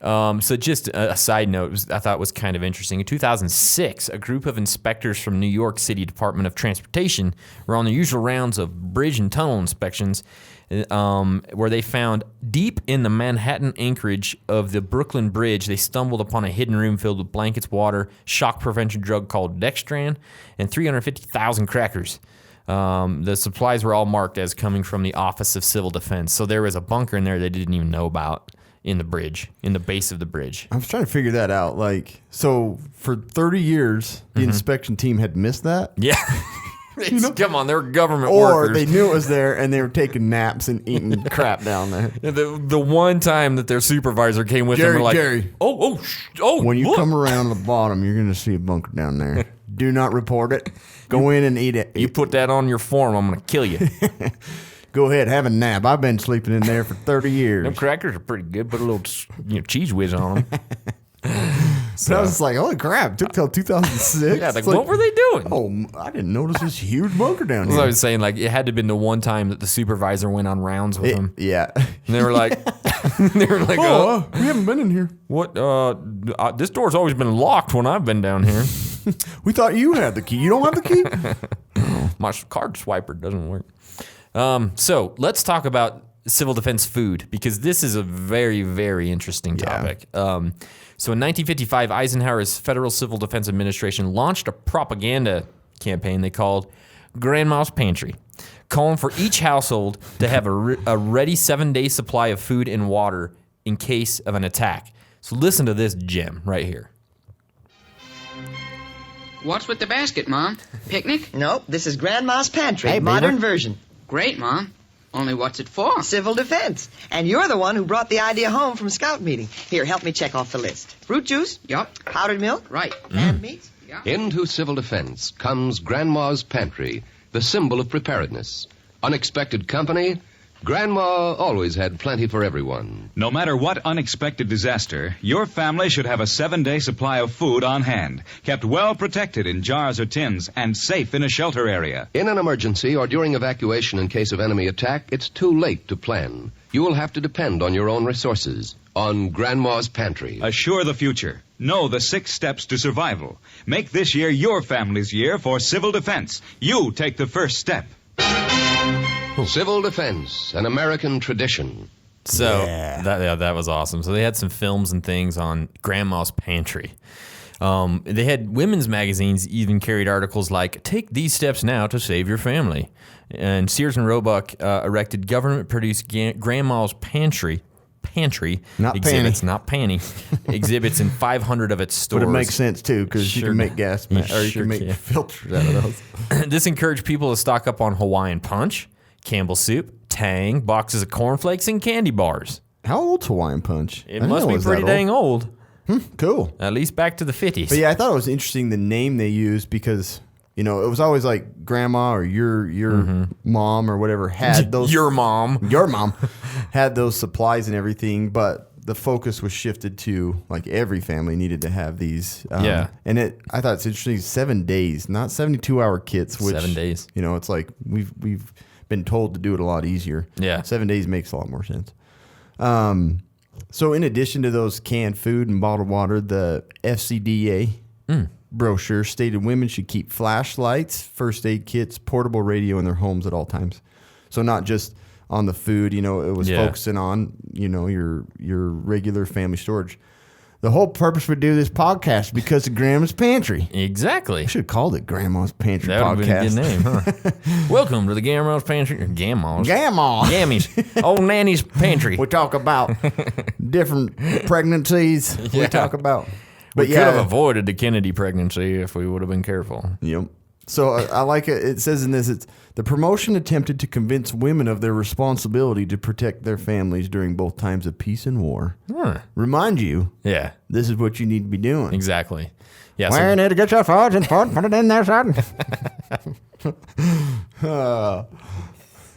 So just a side note, I thought was kind of interesting. In 2006, a group of inspectors from New York City Department of Transportation were on the usual rounds of bridge and tunnel inspections, where they found deep in the Manhattan anchorage of the Brooklyn Bridge, they stumbled upon a hidden room filled with blankets, water, shock prevention drug called Dextran, and 350,000 crackers. The supplies were all marked as coming from the Office of Civil Defense. So there was a bunker in there they didn't even know about. In the bridge, in the base of the bridge. I was trying to figure that out. Like, so for 30 years, the inspection team had missed that? Yeah. Come on, they're government or workers. They knew it was there and they were taking naps and eating crap down there. The one time that their supervisor came with them, were like, Jerry. Oh, when you look. come around the bottom, you're going to see a bunker down there. Do not report it. Go in and eat it. You put that on your form, I'm going to kill you. Go ahead, have a nap. I've been sleeping in there for 30 years. Them crackers are pretty good. Put a little cheese whiz on them. So I was like, holy crap, it took till 2006. Yeah, like, what were they doing? Oh, I didn't notice this huge bunker down So here. I was saying, like, it had to have been the one time that the supervisor went on rounds with them. Yeah. And they were like, we haven't been in here. What? This door's always been locked when I've been down here. We thought you had the key. You don't have the key? My card swiper doesn't work. So let's talk about civil defense food, because this is a very, very interesting topic. So in 1955, Eisenhower's Federal Civil Defense Administration launched a propaganda campaign they called Grandma's Pantry, calling for each household to have a ready 7-day supply of food and water in case of an attack. So listen to this gem right here. What's with the basket, Mom? Picnic? Nope, this is Grandma's Pantry, Hey, modern Beaver. version. Great, Mom. Only what's it for? Civil defense. And you're the one who brought the idea home from scout meeting. Here, help me check off the list. Fruit juice? Yup. Powdered milk? Right. Canned meats? Yeah. Into civil defense comes Grandma's Pantry, the symbol of preparedness. Unexpected company? Grandma always had plenty for everyone. No matter what unexpected disaster, your family should have a 7-day supply of food on hand, kept well protected in jars or tins, and safe in a shelter area. In an emergency or during evacuation in case of enemy attack, it's too late to plan. You will have to depend on your own resources, on Grandma's Pantry. Assure the future. Know the 6 steps to survival. Make this year your family's year for civil defense. You take the first step. Civil defense, an American tradition. So that was awesome. So they had some films and things on Grandma's Pantry. They had women's magazines even carried articles like, "Take these steps now to save your family." And Sears and Roebuck erected government-produced Grandma's Pantry Not exhibits, panty. not panty, exhibits in 500 of its stores. But it makes sense, too, because Sure you can make gas, or you sure can make can. filters out of those. This encouraged people to stock up on Hawaiian Punch, Campbell's Soup, Tang, boxes of cornflakes, and candy bars. How old's Hawaiian Punch? It must be pretty dang old. Cool. At least back to the 50s. But yeah, I thought it was interesting the name they used because, you know, it was always like grandma or your mom or whatever had those. Your mom had those supplies and everything, but the focus was shifted to like every family needed to have these. Yeah. And I thought it's interesting, 7 days, not 72-hour kits, which 7 days. You know, it's like we've been told to do it a lot easier. Yeah. 7 days makes a lot more sense. So in addition to those canned food and bottled water, the FCDA brochure stated women should keep flashlights, first aid kits, portable radio in their homes at all times. So not just on the food, you know, it was focusing on, you know, your regular family storage. The whole purpose we do this podcast is because of Grandma's Pantry. Exactly. I should have called it Grandma's Pantry That would Podcast. have been a good name, huh? Welcome to the Grandma's Pantry. Gamma's. Gammies. Old Nanny's Pantry. We talk about different pregnancies. We talk about. We could have avoided the Kennedy pregnancy if we would have been careful. Yep. So I like it. It says in this, it's the promotion attempted to convince women of their responsibility to protect their families during both times of peace and war. Remind you, this is what you need to be doing. Exactly. Yeah. Where you need to get your forge and put it in there, son.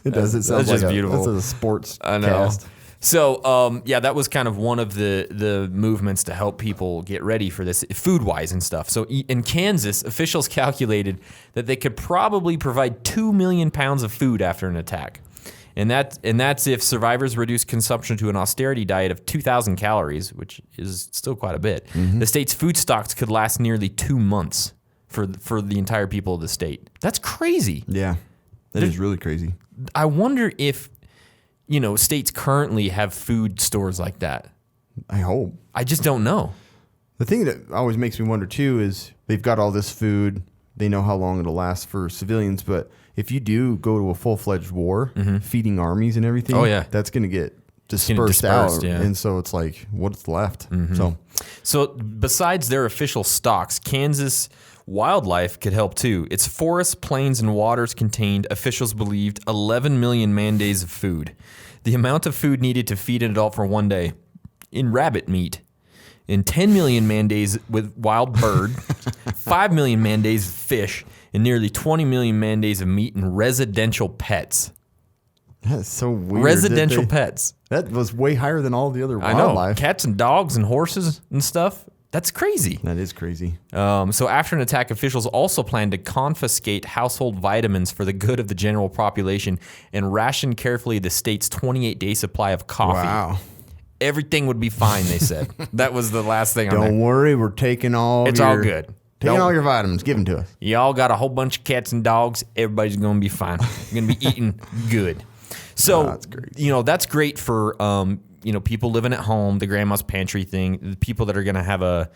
It does. It sounds just like beautiful. That's a sports I know. cast. So, that was kind of one of the movements to help people get ready for this, food-wise and stuff. So, in Kansas, officials calculated that they could probably provide 2 million pounds of food after an attack. And that's if survivors reduce consumption to an austerity diet of 2,000 calories, which is still quite a bit. The state's food stocks could last nearly 2 months for the entire people of the state. That's crazy. Yeah, that is really crazy. I wonder if, states currently have food stores like that. I hope. I just don't know. The thing that always makes me wonder, too, is they've got all this food. They know how long it'll last for civilians. But if you do go to a full-fledged war, feeding armies and everything, that's going to get dispersed out. Yeah. And so it's like, what's left? So besides their official stocks, Kansas wildlife could help, too. Its forests, plains, and waters contained, officials believed, 11 million man-days of food. The amount of food needed to feed an adult for one day in rabbit meat, in 10 million man-days with wild bird, 5 million man-days of fish, and nearly 20 million man-days of meat and residential pets. That's so weird. Residential pets. That was way higher than all the other wildlife. I know. Cats and dogs and horses and stuff. That's crazy. That is crazy. So after an attack, officials also planned to confiscate household vitamins for the good of the general population and ration carefully the state's 28-day supply of coffee. Wow. Everything would be fine, they said. That was the last thing on there. Don't worry, we're taking all It's all good. Taking all your vitamins, give them to us. Y'all got a whole bunch of cats and dogs. Everybody's going to be fine. You're going to be eating good. So, that's great. That's great for, people living at home, the grandma's pantry thing, the people that are going to have a,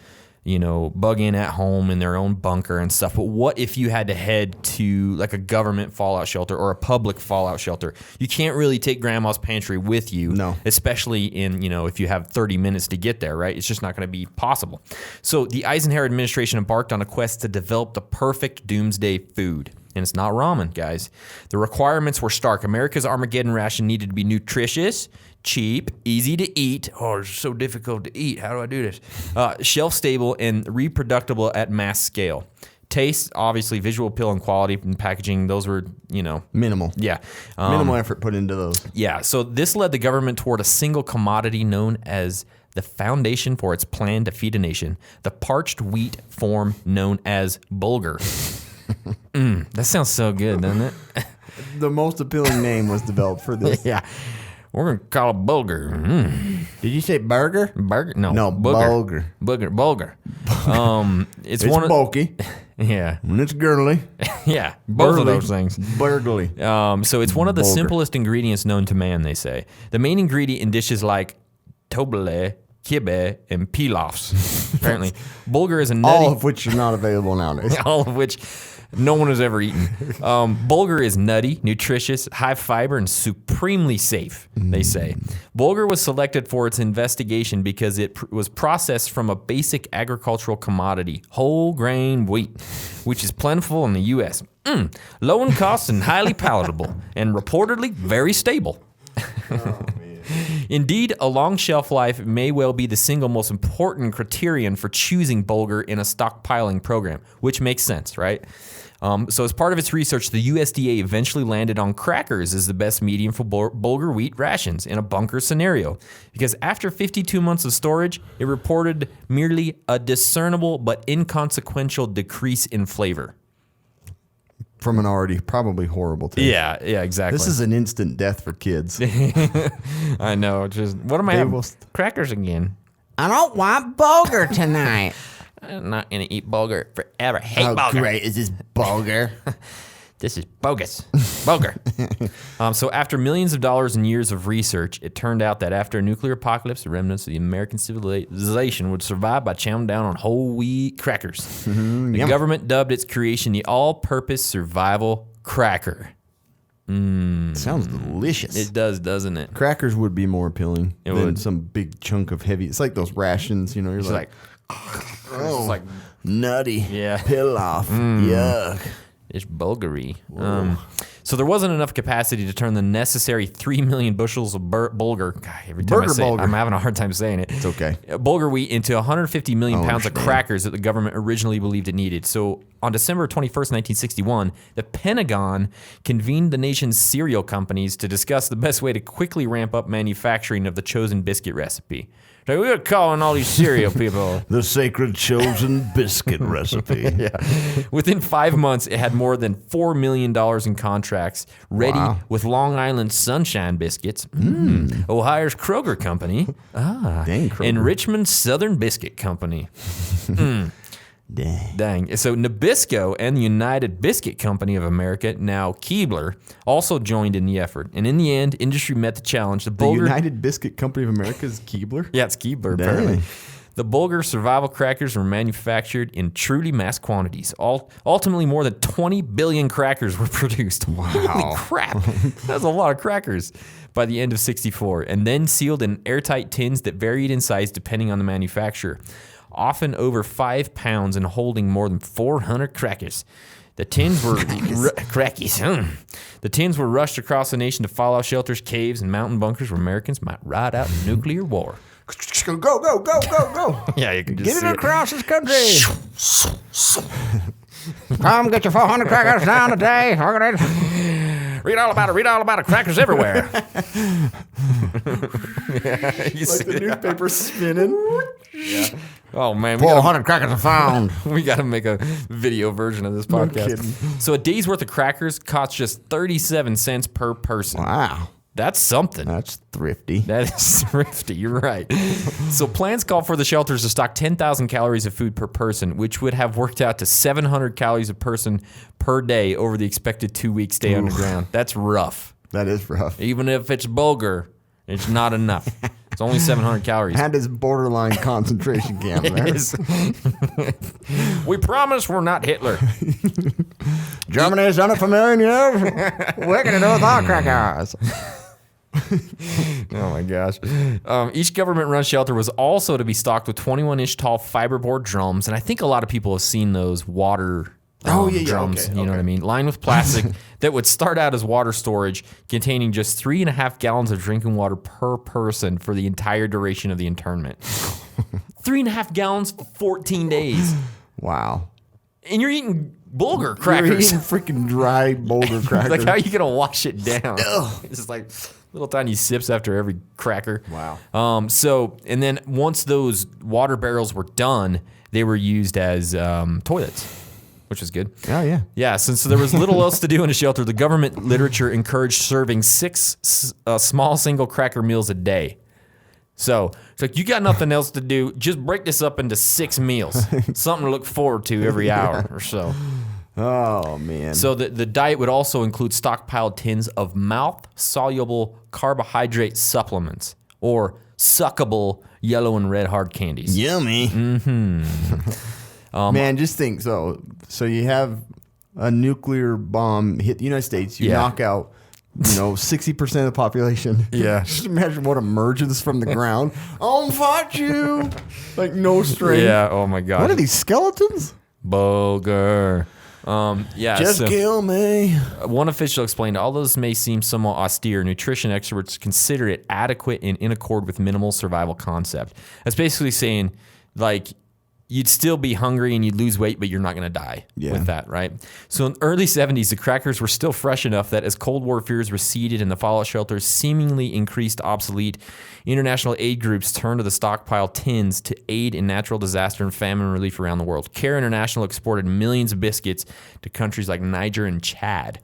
bug in at home in their own bunker and stuff. But what if you had to head to like a government fallout shelter or a public fallout shelter? You can't really take grandma's pantry with you. No. Especially in, if you have 30 minutes to get there, right? It's just not going to be possible. So the Eisenhower administration embarked on a quest to develop the perfect doomsday food. And it's not ramen, guys. The requirements were stark. America's Armageddon ration needed to be nutritious, cheap, easy to eat. Oh, it's so difficult to eat. How do I do this? Shelf-stable and reproducible at mass scale. Taste, obviously, visual appeal and quality and packaging, those were, minimal. Yeah. Minimal effort put into those. Yeah. So this led the government toward a single commodity known as the foundation for its plan to feed a nation, the parched wheat form known as Bulgur. That sounds so good, doesn't it? The most appealing name was developed for this. Yeah. We're going to call it Bulgur. Did you say burger? Burger? No. Bulgur. Bulgur. It's one bulky. Yeah. And it's girly. Yeah. Both of those things. Burgly. So it's one of the simplest ingredients known to man, they say. The main ingredient in dishes like tobele, kibbeh, and pilafs. Apparently. Bulgur is a nutty... All of which are not available nowadays. All of which... no one has ever eaten. Bulgur is nutty, nutritious, high fiber, and supremely safe, they say. Bulgur was selected for its investigation because it was processed from a basic agricultural commodity, whole grain wheat, which is plentiful in the U.S. Low in cost and highly palatable, and reportedly very stable. Indeed, a long shelf life may well be the single most important criterion for choosing Bulgur in a stockpiling program, which makes sense, right? So as part of its research, the USDA eventually landed on crackers as the best medium for Bulgur wheat rations in a bunker scenario. Because after 52 months of storage, it reported merely a discernible but inconsequential decrease in flavor. From an already probably horrible taste. Yeah, exactly. This is an instant death for kids. I know. Just what am I having? Crackers again. I don't want Bulgur tonight. I'm not going to eat Bulgur forever. Hate Bulgur. How great is this Bulgur? This is bogus. Bulgur. So after millions of dollars and years of research, it turned out that after a nuclear apocalypse, the remnants of the American civilization would survive by chowing down on whole wheat crackers. The government dubbed its creation the all-purpose survival cracker. Sounds delicious. It does, doesn't it? Crackers would be more appealing than some big chunk of heavy. It's like those rations, you're like it's like nutty. Yeah. Pilaf. Yuck. It's Bulgari. So there wasn't enough capacity to turn the necessary 3 million bushels of Bulgur. God, every time I say it, I'm having a hard time saying it. It's okay. Bulgur wheat into 150 million pounds of crackers that the government originally believed it needed. So on December 21st, 1961, the Pentagon convened the nation's cereal companies to discuss the best way to quickly ramp up manufacturing of the chosen biscuit recipe. So we were calling all these cereal people the sacred chosen biscuit recipe. Yeah. Within 5 months, it had more than $4 million in contracts contracts ready with Long Island Sunshine Biscuits, Ohio's Kroger Company, Dang, Kroger. and Richmond's Southern Biscuit Company. Dang. So Nabisco and the United Biscuit Company of America, now Keebler, also joined in the effort. And in the end, industry met the challenge. The United Biscuit Company of America is Keebler? Yeah, it's Keebler, apparently. The Bulgur survival crackers were manufactured in truly mass quantities. Ultimately, more than 20 billion crackers were produced. Wow. Holy crap. That's a lot of crackers by the end of 1964, and then sealed in airtight tins that varied in size depending on the manufacturer, often over 5 pounds and holding more than 400 crackers. The tins were The tins were rushed across the nation to fallout shelters, caves, and mountain bunkers where Americans might ride out in nuclear war. Go, go, go, go, go. Yeah, you can just Get see it across this country. Come get your 400 crackers down today. Read all about it. Crackers everywhere. Like the newspaper spinning. Yeah. Oh, man. 400 crackers are found. We got to make a video version of this podcast. No kidding. So a day's worth of crackers costs just 37 cents per person. Wow. That's something. That's thrifty. That is thrifty. You're right. So plans call for the shelters to stock 10,000 calories of food per person, which would have worked out to 700 calories a person per day over the expected 2-week stay underground. That's rough. That is rough. Even if it's Bulgur, it's not enough. It's only 700 calories. And his borderline concentration camp there. We promise we're not Hitler. Germany has done it for a million years. We're going to do it with our crackers. Oh my gosh. Each government-run shelter was also to be stocked with 21-inch tall fiberboard drums, and I think a lot of people have seen those water drums, you know what I mean, lined with plastic that would start out as water storage, containing just 3.5 gallons of drinking water per person for the entire duration of the internment. 3.5 gallons for 14 days. Wow. And you're eating Bulgur crackers. You're eating freaking dry Bulgur crackers. Like, how are you going to wash it down? It's just like little tiny sips after every cracker. Wow. So, and then once those water barrels were done, they were used as toilets, which was good. Oh, yeah. Yeah, since there was little else to do in a shelter, the government literature encouraged serving 6 small single cracker meals a day. So it's like, you got nothing else to do, just break this up into 6 meals. Something to look forward to every hour or so. Oh, man. So the diet would also include stockpiled tins of mouth-soluble carbohydrate supplements or suckable yellow and red hard candies. Yummy. Man, just think. So you have a nuclear bomb hit the United States. You knock out, 60% of the population. Yeah. Just imagine what emerges from the ground. I'll fight you. Like no strength. Yeah. Oh my God. What are these skeletons? Bulgur. Just kill me. One official explained, although this may seem somewhat austere, nutrition experts consider it adequate and in accord with minimal survival concept. That's basically saying, like, you'd still be hungry and you'd lose weight, but you're not going to die with that, right? So in the early 70s, the crackers were still fresh enough that as Cold War fears receded and the fallout shelters seemingly increased obsolete, international aid groups turned to the stockpile tins to aid in natural disaster and famine relief around the world. CARE International exported millions of biscuits to countries like Niger and Chad.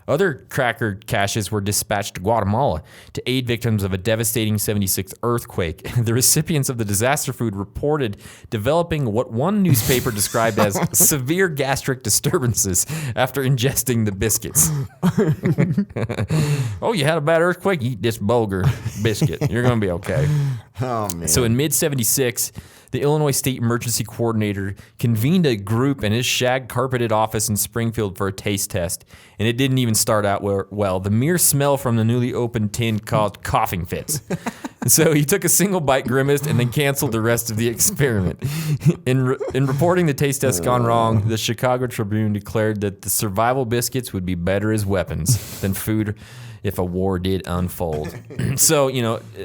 Other cracker caches were dispatched to Guatemala to aid victims of a devastating 76 earthquake. The recipients of the disaster food reported developing what one newspaper described as severe gastric disturbances after ingesting the biscuits. Oh, you had a bad earthquake? Eat this Bulgur biscuit. You're going to be okay. Oh, man. So in mid-76, the Illinois State Emergency Coordinator convened a group in his shag-carpeted office in Springfield for a taste test, and it didn't even start out well. The mere smell from the newly opened tin caused coughing fits. So he took a single bite, grimaced, and then canceled the rest of the experiment. In reporting the taste test gone wrong, the Chicago Tribune declared that the survival biscuits would be better as weapons than food if a war did unfold. So,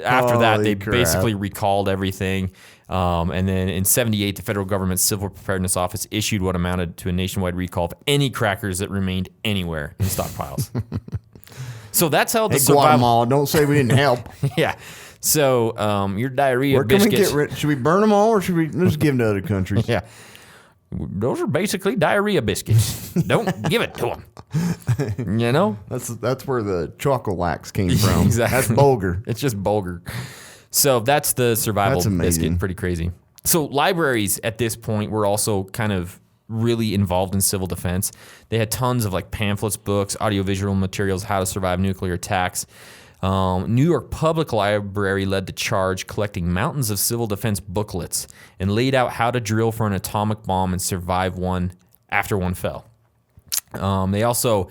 after that, they basically recalled everything. And then in 78, the federal government's Civil Preparedness Office issued what amounted to a nationwide recall of any crackers that remained anywhere in stockpiles. So that's how the survival... Guatemala, don't say we didn't help. Yeah. So your diarrhea Where can biscuits... we get rid? Should we burn them all, or should we just give them to other countries? Yeah. those are basically diarrhea biscuits. Don't give it to them. You know? That's where the Chocolax came from. Exactly. That's Bulgur. It's just Bulgur. So that's the survival biscuit. Pretty crazy. So libraries at this point were also kind of really involved in civil defense. They had tons of like pamphlets, books, audiovisual materials, how to survive nuclear attacks. New York Public Library led the charge, collecting mountains of civil defense booklets and laid out how to drill for an atomic bomb and survive one after one fell. They also,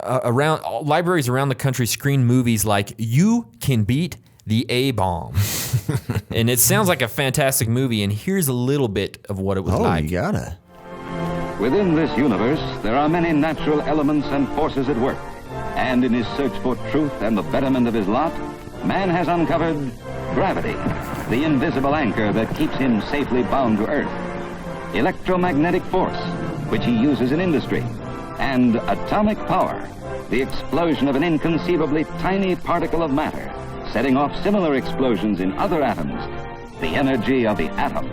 libraries around the country screened movies like You Can Beat the A-Bomb. And it sounds like a fantastic movie, and here's a little bit of what it was like. Oh, you gotta. Within this universe, there are many natural elements and forces at work. And in his search for truth and the betterment of his lot, man has uncovered gravity, the invisible anchor that keeps him safely bound to Earth, electromagnetic force, which he uses in industry, and atomic power, the explosion of an inconceivably tiny particle of matter, setting off similar explosions in other atoms, the energy of the atom.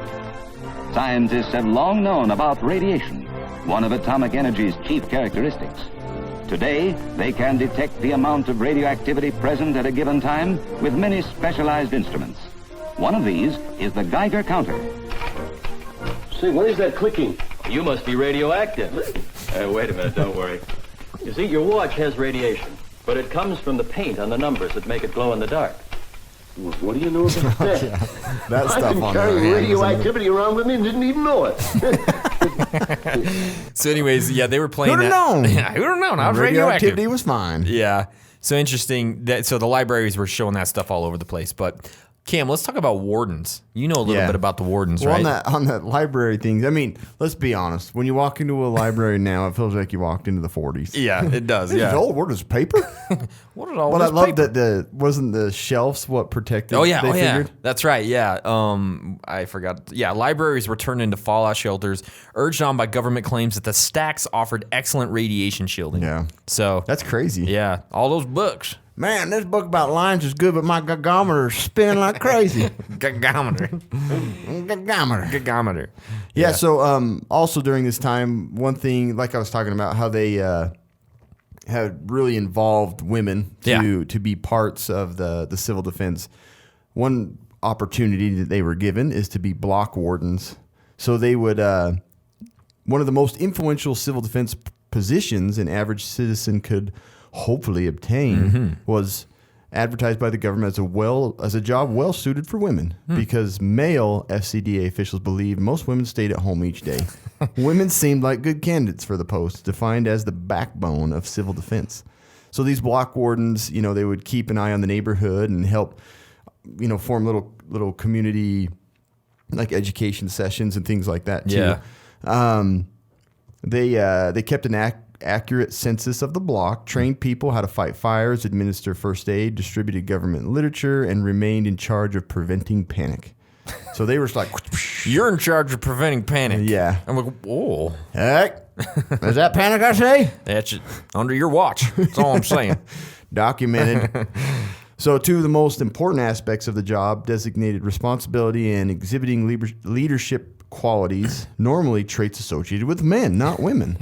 Scientists have long known about radiation, one of atomic energy's chief characteristics. Today, they can detect the amount of radioactivity present at a given time with many specialized instruments. One of these is the Geiger counter. Say, what is that clicking? You must be radioactive. Wait a minute, don't worry. You see, your watch has radiation, but it comes from the paint on the numbers that make it glow in the dark. Well, what do you know about that? That I've stuff been on carrying there, radioactivity around with me and didn't even know it. So anyways, yeah, they were playing Who'd have known? Who'd have known? I was radioactive. Radioactivity was fine. Yeah. So interesting. So the libraries were showing that stuff all over the place. But Cam, let's talk about wardens. You know a little bit about the wardens, well, right? On that library thing, I mean, let's be honest. When you walk into a library now, it feels like you walked into the 40s. Yeah, it does. This Yeah. is old. What is paper? What is all But this I love paper? that wasn't the shelves what protected. Oh yeah, they figured? That's right. Yeah, I forgot. Yeah, libraries were turned into fallout shelters, urged on by government claims that the stacks offered excellent radiation shielding. Yeah, so that's crazy. Yeah, all those books. Man, this book about lions is good, but my gigometer's spinning like crazy. Gigometer. Yeah. So also during this time, one thing, like I was talking about, how they had really involved women to be parts of the civil defense. One opportunity that they were given is to be block wardens. So they would one of the most influential civil defense positions an average citizen could hopefully obtain was advertised by the government as a job well suited for women because male FCDA officials believed most women stayed at home each day. Women seemed like good candidates for the post, defined as the backbone of civil defense. So these block wardens, they would keep an eye on the neighborhood and help, form little community like education sessions and things like that too. Yeah. They kept an accurate census of the block, trained people how to fight fires, administer first aid, distributed government literature, and remained in charge of preventing panic. So they were like, "You're in charge of preventing panic." Yeah. I'm like, "Whoa, heck, is that panic I say?" That's under your watch. That's all I'm saying. Documented. So two of the most important aspects of the job, designated responsibility and exhibiting leadership qualities, normally traits associated with men, not women,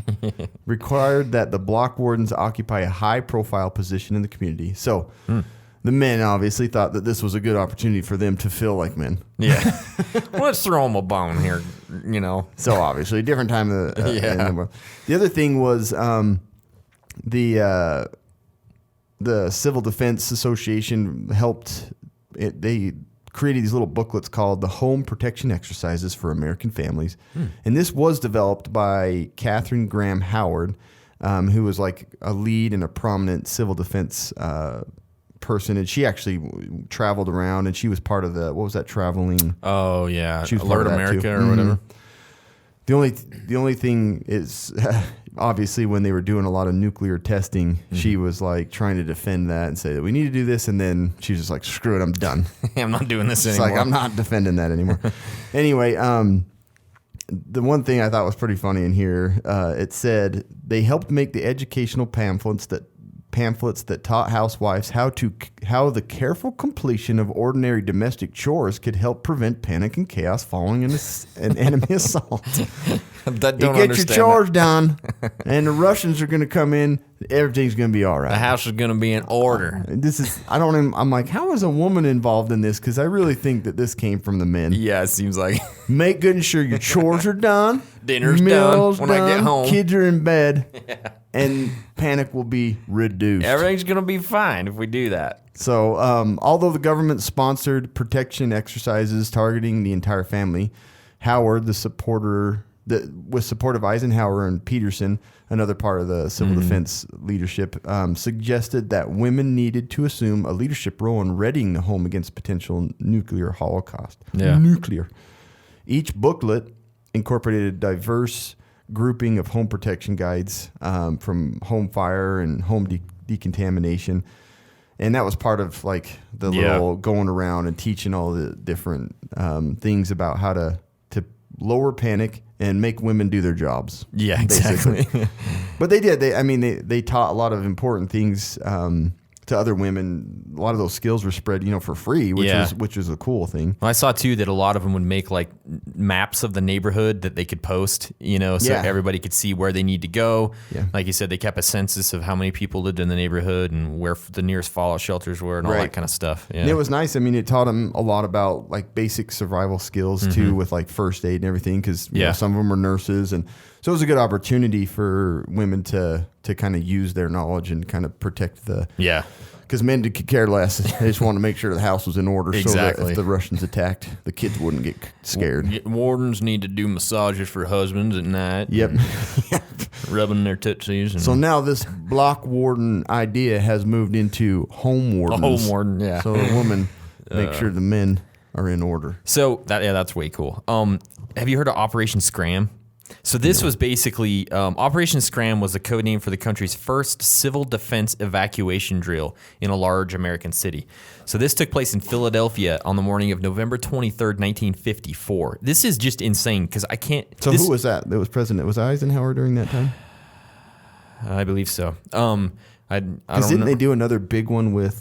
required that the block wardens occupy a high-profile position in the community. So the men obviously thought that this was a good opportunity for them to feel like men. Yeah. Let's throw them a bone here, So obviously, different time in the world. The other thing was the Civil Defense Association helped. They created these little booklets called the Home Protection Exercises for American Families. And this was developed by Catherine Graham Howard, who was like a lead and a prominent civil defense person. And she actually traveled around, and she was part of what was that traveling? Oh, yeah. She was Alert America or whatever. The only thing is, obviously, when they were doing a lot of nuclear testing, she was like trying to defend that and say that we need to do this, and then she was just like, "Screw it, I'm done. I'm not doing this It's anymore." like I'm not defending that anymore. Anyway, the one thing I thought was pretty funny in here, it said they helped make the educational pamphlets that pamphlets that taught housewives how the careful completion of ordinary domestic chores could help prevent panic and chaos following an enemy assault. That you get your chores done, and the Russians are going to come in. Everything's going to be all right. The house is going to be in order. I'm like, how is a woman involved in this? Because I really think that this came from the men. Yeah, it seems like. Make good and sure your chores are done. Dinner's meals done when I get home. Kids are in bed. And panic will be reduced. Everything's going to be fine if we do that. So, although the government sponsored protection exercises targeting the entire family, Howard, with support of Eisenhower and Peterson, another part of the civil defense leadership, suggested that women needed to assume a leadership role in readying the home against potential nuclear holocaust. Yeah. Nuclear. Each booklet incorporated a diverse grouping of home protection guides, from home fire and home decontamination. And that was part of like the little going around and teaching all the different things about how to lower panic and make women do their jobs. Yeah, exactly. But they did. They taught a lot of important things to other women. A lot of those skills were spread, for free, which was a cool thing. Well, I saw too that a lot of them would make like maps of the neighborhood that they could post, so everybody could see where they need to go. Yeah. Like you said, they kept a census of how many people lived in the neighborhood and where the nearest fallout shelters were and all that kind of stuff. Yeah. And it was nice. It taught them a lot about like basic survival skills too, with like first aid and everything, because some of them are nurses, and so it was a good opportunity for women to kind of use their knowledge and kind of protect the because men could care less. They just wanted to make sure the house was in order, so that if the Russians attacked, the kids wouldn't get scared. Wardens need to do massages for husbands at night. Yep. Rubbing their tootsies. So now this block warden idea has moved into home wardens. A home warden, yeah. So a woman make sure the men are in order. So that's way cool. Have you heard of Operation Scram? So this was basically, Operation Scram was a code name for the country's first civil defense evacuation drill in a large American city. So this took place in Philadelphia on the morning of November 23rd, 1954. This is just insane because I can't... So who was that? That was president? Was Eisenhower during that time? I believe so. Because didn't they do another big one with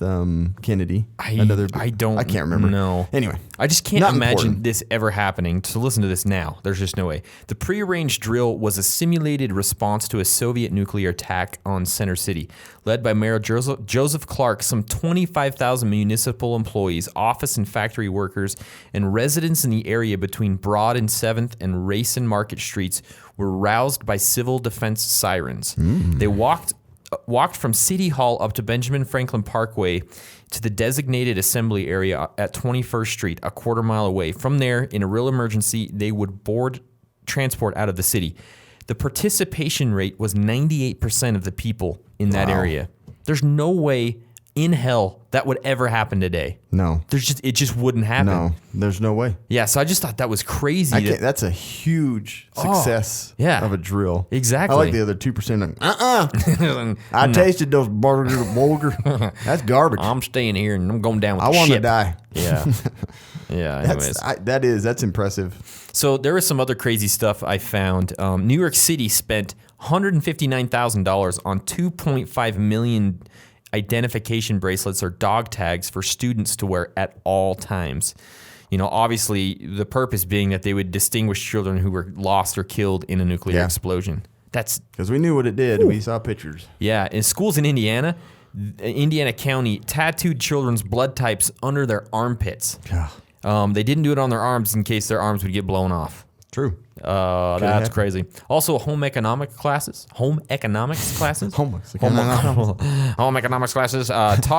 Kennedy? I can't remember. No. Anyway, I just can't imagine this ever happening. So listen to this now. There's just no way. The prearranged drill was a simulated response to a Soviet nuclear attack on Center City, led by Mayor Joseph Clark. Some 25,000 municipal employees, office and factory workers, and residents in the area between Broad and 7th and Race and Market Streets were roused by civil defense sirens. They walked from City Hall up to Benjamin Franklin Parkway to the designated assembly area at 21st Street, a quarter mile away. From there, in a real emergency, they would board transport out of the city. The participation rate was 98% of the people in that area. There's no way in hell that would ever happen today. No. It just wouldn't happen. No, there's no way. Yeah, so I just thought that was crazy. That's a huge success of a drill. Exactly. I like the other 2%. I tasted those Bulgur. That's garbage. I'm staying here and I'm going down with I the want to ship. die. Yeah. Yeah, anyways. That's impressive. So there was some other crazy stuff I found. New York City spent $159,000 on 2.5 million identification bracelets or dog tags for students to wear at all times. Obviously the purpose being that they would distinguish children who were lost or killed in a nuclear explosion. That's because we knew what it did. We saw pictures. Yeah, in schools in Indiana County tattooed children's blood types under their armpits. They didn't do it on their arms in case their arms would get blown off. True. That's crazy. Also, home economics classes taught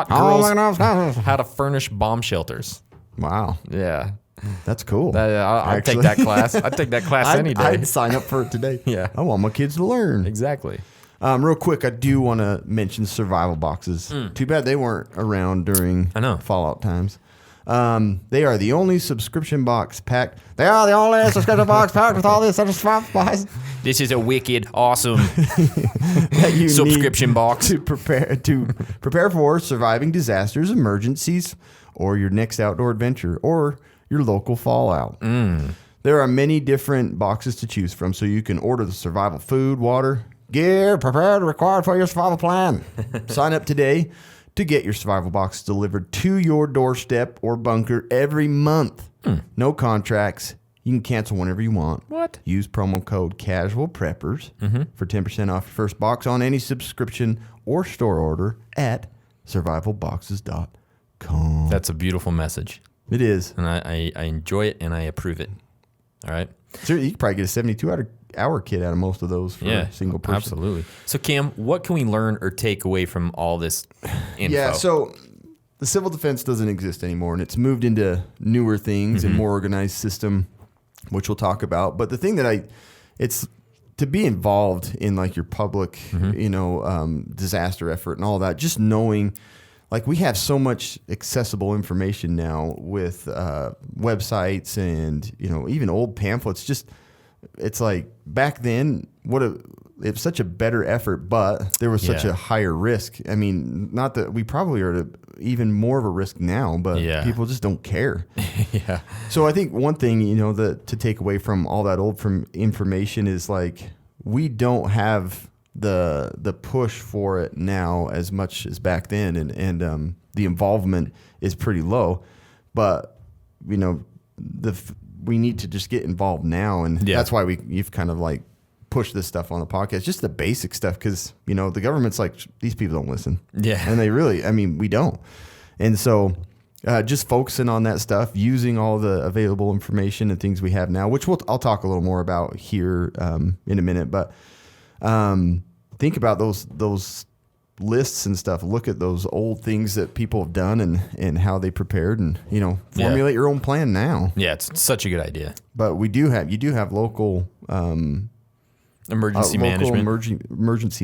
girls how to furnish bomb shelters. Wow. Yeah. That's cool. I'd take that class. I'd take that class any day. I'd sign up for it today. Yeah. I want my kids to learn. Exactly. Real quick, I do want to mention survival boxes. Too bad they weren't around during Fallout times. They are the only subscription box packed. They are the only subscription box packed with all these subscriptions. This is a wicked, awesome subscription box to prepare for surviving disasters, emergencies, or your next outdoor adventure, or your local fallout. There are many different boxes to choose from, so you can order the survival food, water, Gear prepared, required for your survival plan. Sign up today to get your survival box delivered to your doorstep or bunker every month. No contracts. You can cancel whenever you want. What? Use promo code Casual Preppers for 10% off your first box on any subscription or store order at survivalboxes.com. That's a beautiful message. It is. And I enjoy it and I approve it. All right. So you could probably get a 72-hour kit out of most of those for a single person. Absolutely. So, Cam, what can we learn or take away from all this info? Yeah, so the civil defense doesn't exist anymore, and it's moved into newer things and more organized system, which we'll talk about. But the thing that it's to be involved in like your public, disaster effort and all that, just knowing, like we have so much accessible information now with websites and, even old pamphlets. It's like back then, it was such a better effort, but there was such a higher risk. I mean, not that we probably are at even more of a risk now, but people just don't care. Yeah. So I think one thing, to take away from all that old information is like, we don't have the push for it now as much as back then. And the involvement is pretty low, but we need to just get involved now. And that's why you've kind of like push this stuff on the podcast, just the basic stuff, because the government's like, these people don't listen, and they really, we don't. And so just focusing on that stuff, using all the available information and things we have now, which I'll talk a little more about here in a minute, but think about those lists and stuff. Look at those old things that people have done and how they prepared, and formulate your own plan now. Yeah, it's such a good idea. But you do have local emergency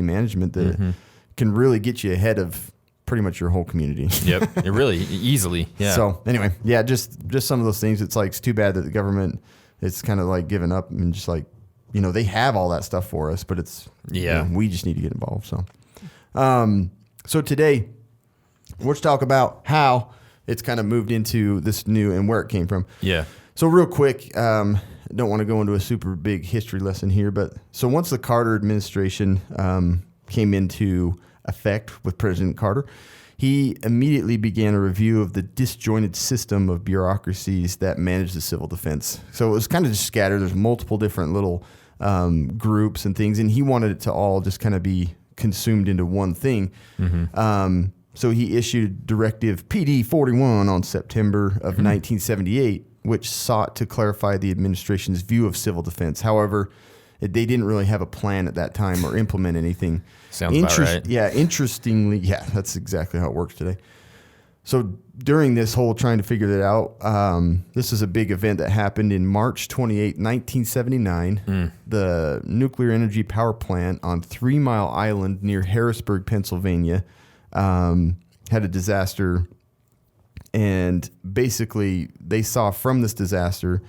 management that can really get you ahead of pretty much your whole community. Yep, it really easily. Yeah. So anyway, just some of those things. It's like, it's too bad that the government, it's kind of like giving up and just like, they have all that stuff for us, but it's we just need to get involved. So today let's talk about how it's kind of moved into this new and where it came from. Yeah. So real quick, don't want to go into a super big history lesson here, but so once the Carter administration came into effect with President Carter, he immediately began a review of the disjointed system of bureaucracies that manage the civil defense. So it was kind of just scattered. There's multiple different little groups and things, and he wanted it to all just kind of be consumed into one thing. So he issued Directive PD 41 on September of 1978, which sought to clarify the administration's view of civil defense. However, they didn't really have a plan at that time or implement anything. Sounds about right. Yeah, interestingly, that's exactly how it works today. So during this whole trying to figure that out, this is a big event that happened in March 28, 1979. The nuclear energy power plant on 3 Mile Island near Harrisburg, Pennsylvania, had a disaster. And basically, they saw from this disaster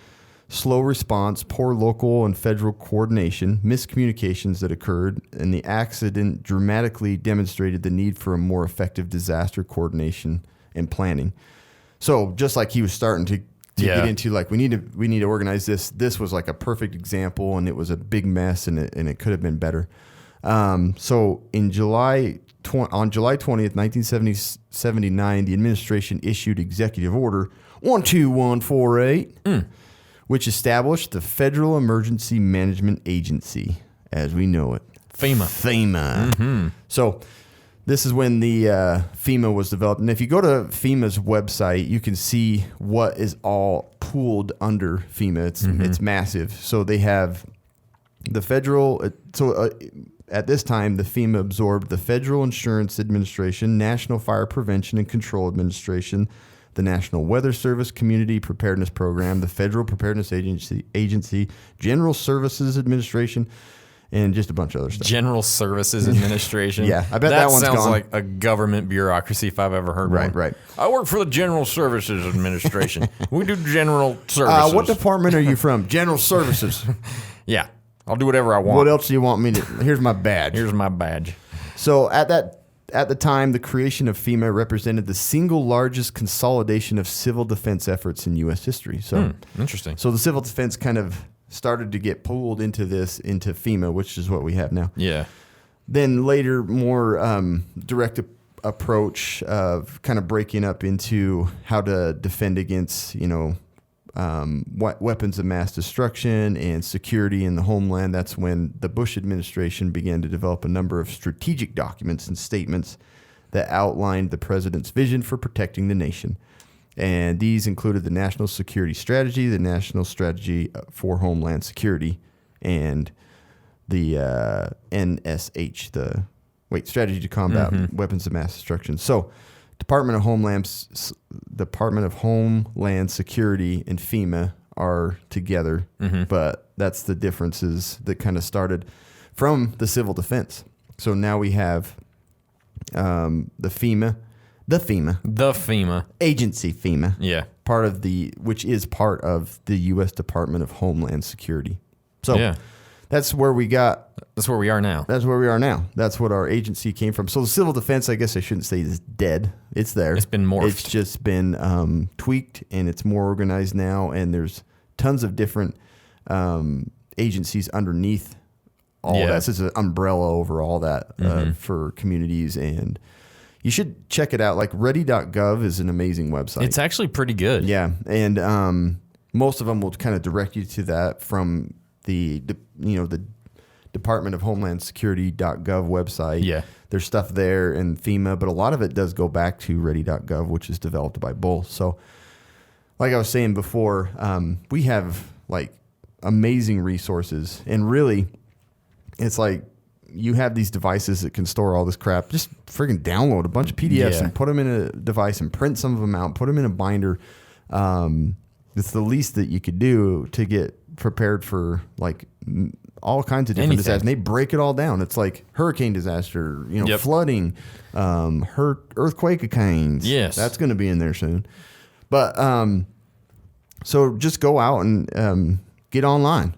slow response, poor local and federal coordination, miscommunications that occurred, and the accident dramatically demonstrated the need for a more effective disaster coordination and planning. So just like he was starting to get into, like, we need to organize this. This was like a perfect example, and it was a big mess, and it could have been better. So on July 20th, 1979, the administration issued Executive Order 12148, which established the Federal Emergency Management Agency, as we know it. FEMA. So this is when the FEMA was developed. And if you go to FEMA's website, you can see what is all pooled under FEMA. It's massive. So they have the federal... at this time, the FEMA absorbed the Federal Insurance Administration, National Fire Prevention and Control Administration, the National Weather Service Community Preparedness Program, the Federal Preparedness Agency, General Services Administration, and just a bunch of other stuff. General Services Administration. Yeah, I bet that one's sounds gone. like a government bureaucracy if I've ever heard one. Right. I work for the General Services Administration. We do general services. What department are you from? General Services. Yeah, I'll do whatever I want. What else do you want me to... Here's my badge. Here's my badge. So at the time, the creation of FEMA represented the single largest consolidation of civil defense efforts in U.S. history. So interesting. So the civil defense kind of started to get pulled into FEMA, which is what we have now. Yeah. then later, more direct approach of kind of breaking up into how to defend against, weapons of mass destruction and security in the homeland. That's when the Bush administration began to develop a number of strategic documents and statements that outlined the president's vision for protecting the nation. And these included the National Security Strategy, the National Strategy for Homeland Security, and the NSH, the Strategy to Combat Weapons of Mass Destruction. So, Department of Homeland Security and FEMA are together, but that's the differences that kind of started from the civil defense. So now we have the FEMA agency, which is part of the U.S. Department of Homeland Security. So that's where we are now. That's what our agency came from. So the civil defense, I guess I shouldn't say is dead. It's there. It's been morphed. It's just been tweaked, and it's more organized now. And there's tons of different agencies underneath all that. So it's an umbrella over all that for communities. And you should check it out. Like ready.gov is an amazing website. It's actually pretty good. Yeah. And most of them will kind of direct you to that from the Department of Homeland Security.gov website. Yeah. There's stuff there in FEMA, but a lot of it does go back to ready.gov, which is developed by both. So like I was saying before, we have like amazing resources, and really it's like you have these devices that can store all this crap. Just friggin' download a bunch of PDFs and put them in a device and print some of them out, put them in a binder. It's the least that you could do to get prepared for like all kinds of different disasters. And they break it all down. It's like hurricane disaster, flooding, earthquake-a-canes. Yes. That's going to be in there soon. But so just go out and get online.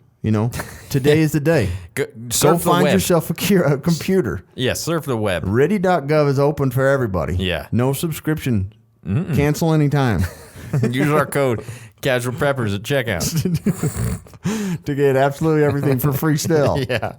Today is the day. Go find yourself a computer. Yeah, surf the web. Ready.gov is open for everybody. Yeah. No subscription. Cancel anytime. Use our code Casual Preppers at checkout to get absolutely everything for free still. Yeah.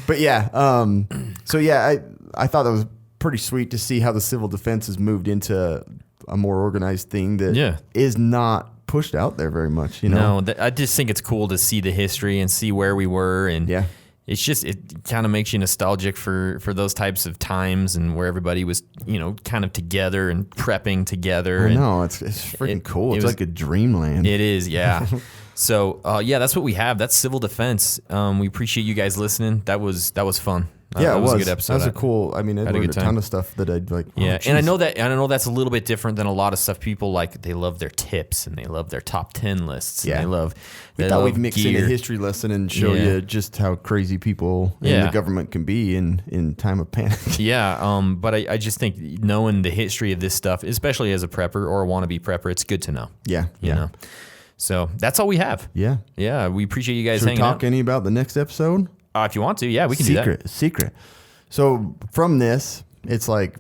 But yeah, I thought that was pretty sweet to see how the civil defense has moved into a more organized thing that is not pushed out there very much. No, I just think it's cool to see the history and see where we were, and it's just, it kind of makes you nostalgic for those types of times and where everybody was, kind of together and prepping together. I know, it's freaking cool. It's like a dreamland. It is, yeah. So, that's what we have. That's civil defense. We appreciate you guys listening. That was fun. Yeah, it was a good episode. That was a cool. I mean, I learned a ton of stuff that I'd like. Yeah, and I know that's a little bit different than a lot of stuff. People like, they love their tips and they love their top 10 lists. Yeah, and we thought we'd mix in a history lesson and show you just how crazy people in the government can be in time of panic. Yeah, but I just think knowing the history of this stuff, especially as a prepper or a wannabe prepper, it's good to know. Yeah, you know. So that's all we have. Yeah, yeah. We appreciate you guys hanging out. Should we talk any about the next episode? If you want to, we can do that. Secret. So from this, it's like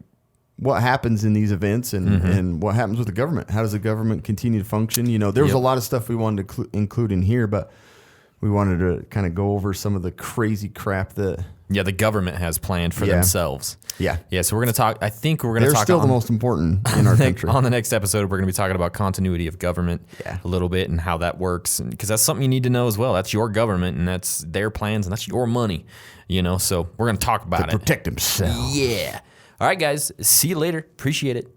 what happens in these events and what happens with the government. How does the government continue to function? There was a lot of stuff we wanted to include in here, but we wanted to kind of go over some of the crazy crap that the government has planned for themselves. Yeah. So we're going to talk. I think we're going to talk. They're still the most important in our country. On the next episode, we're going to be talking about continuity of government a little bit and how that works, because that's something you need to know as well. That's your government and that's their plans and that's your money. So we're going to talk about it. To protect themselves. Yeah. All right, guys. See you later. Appreciate it.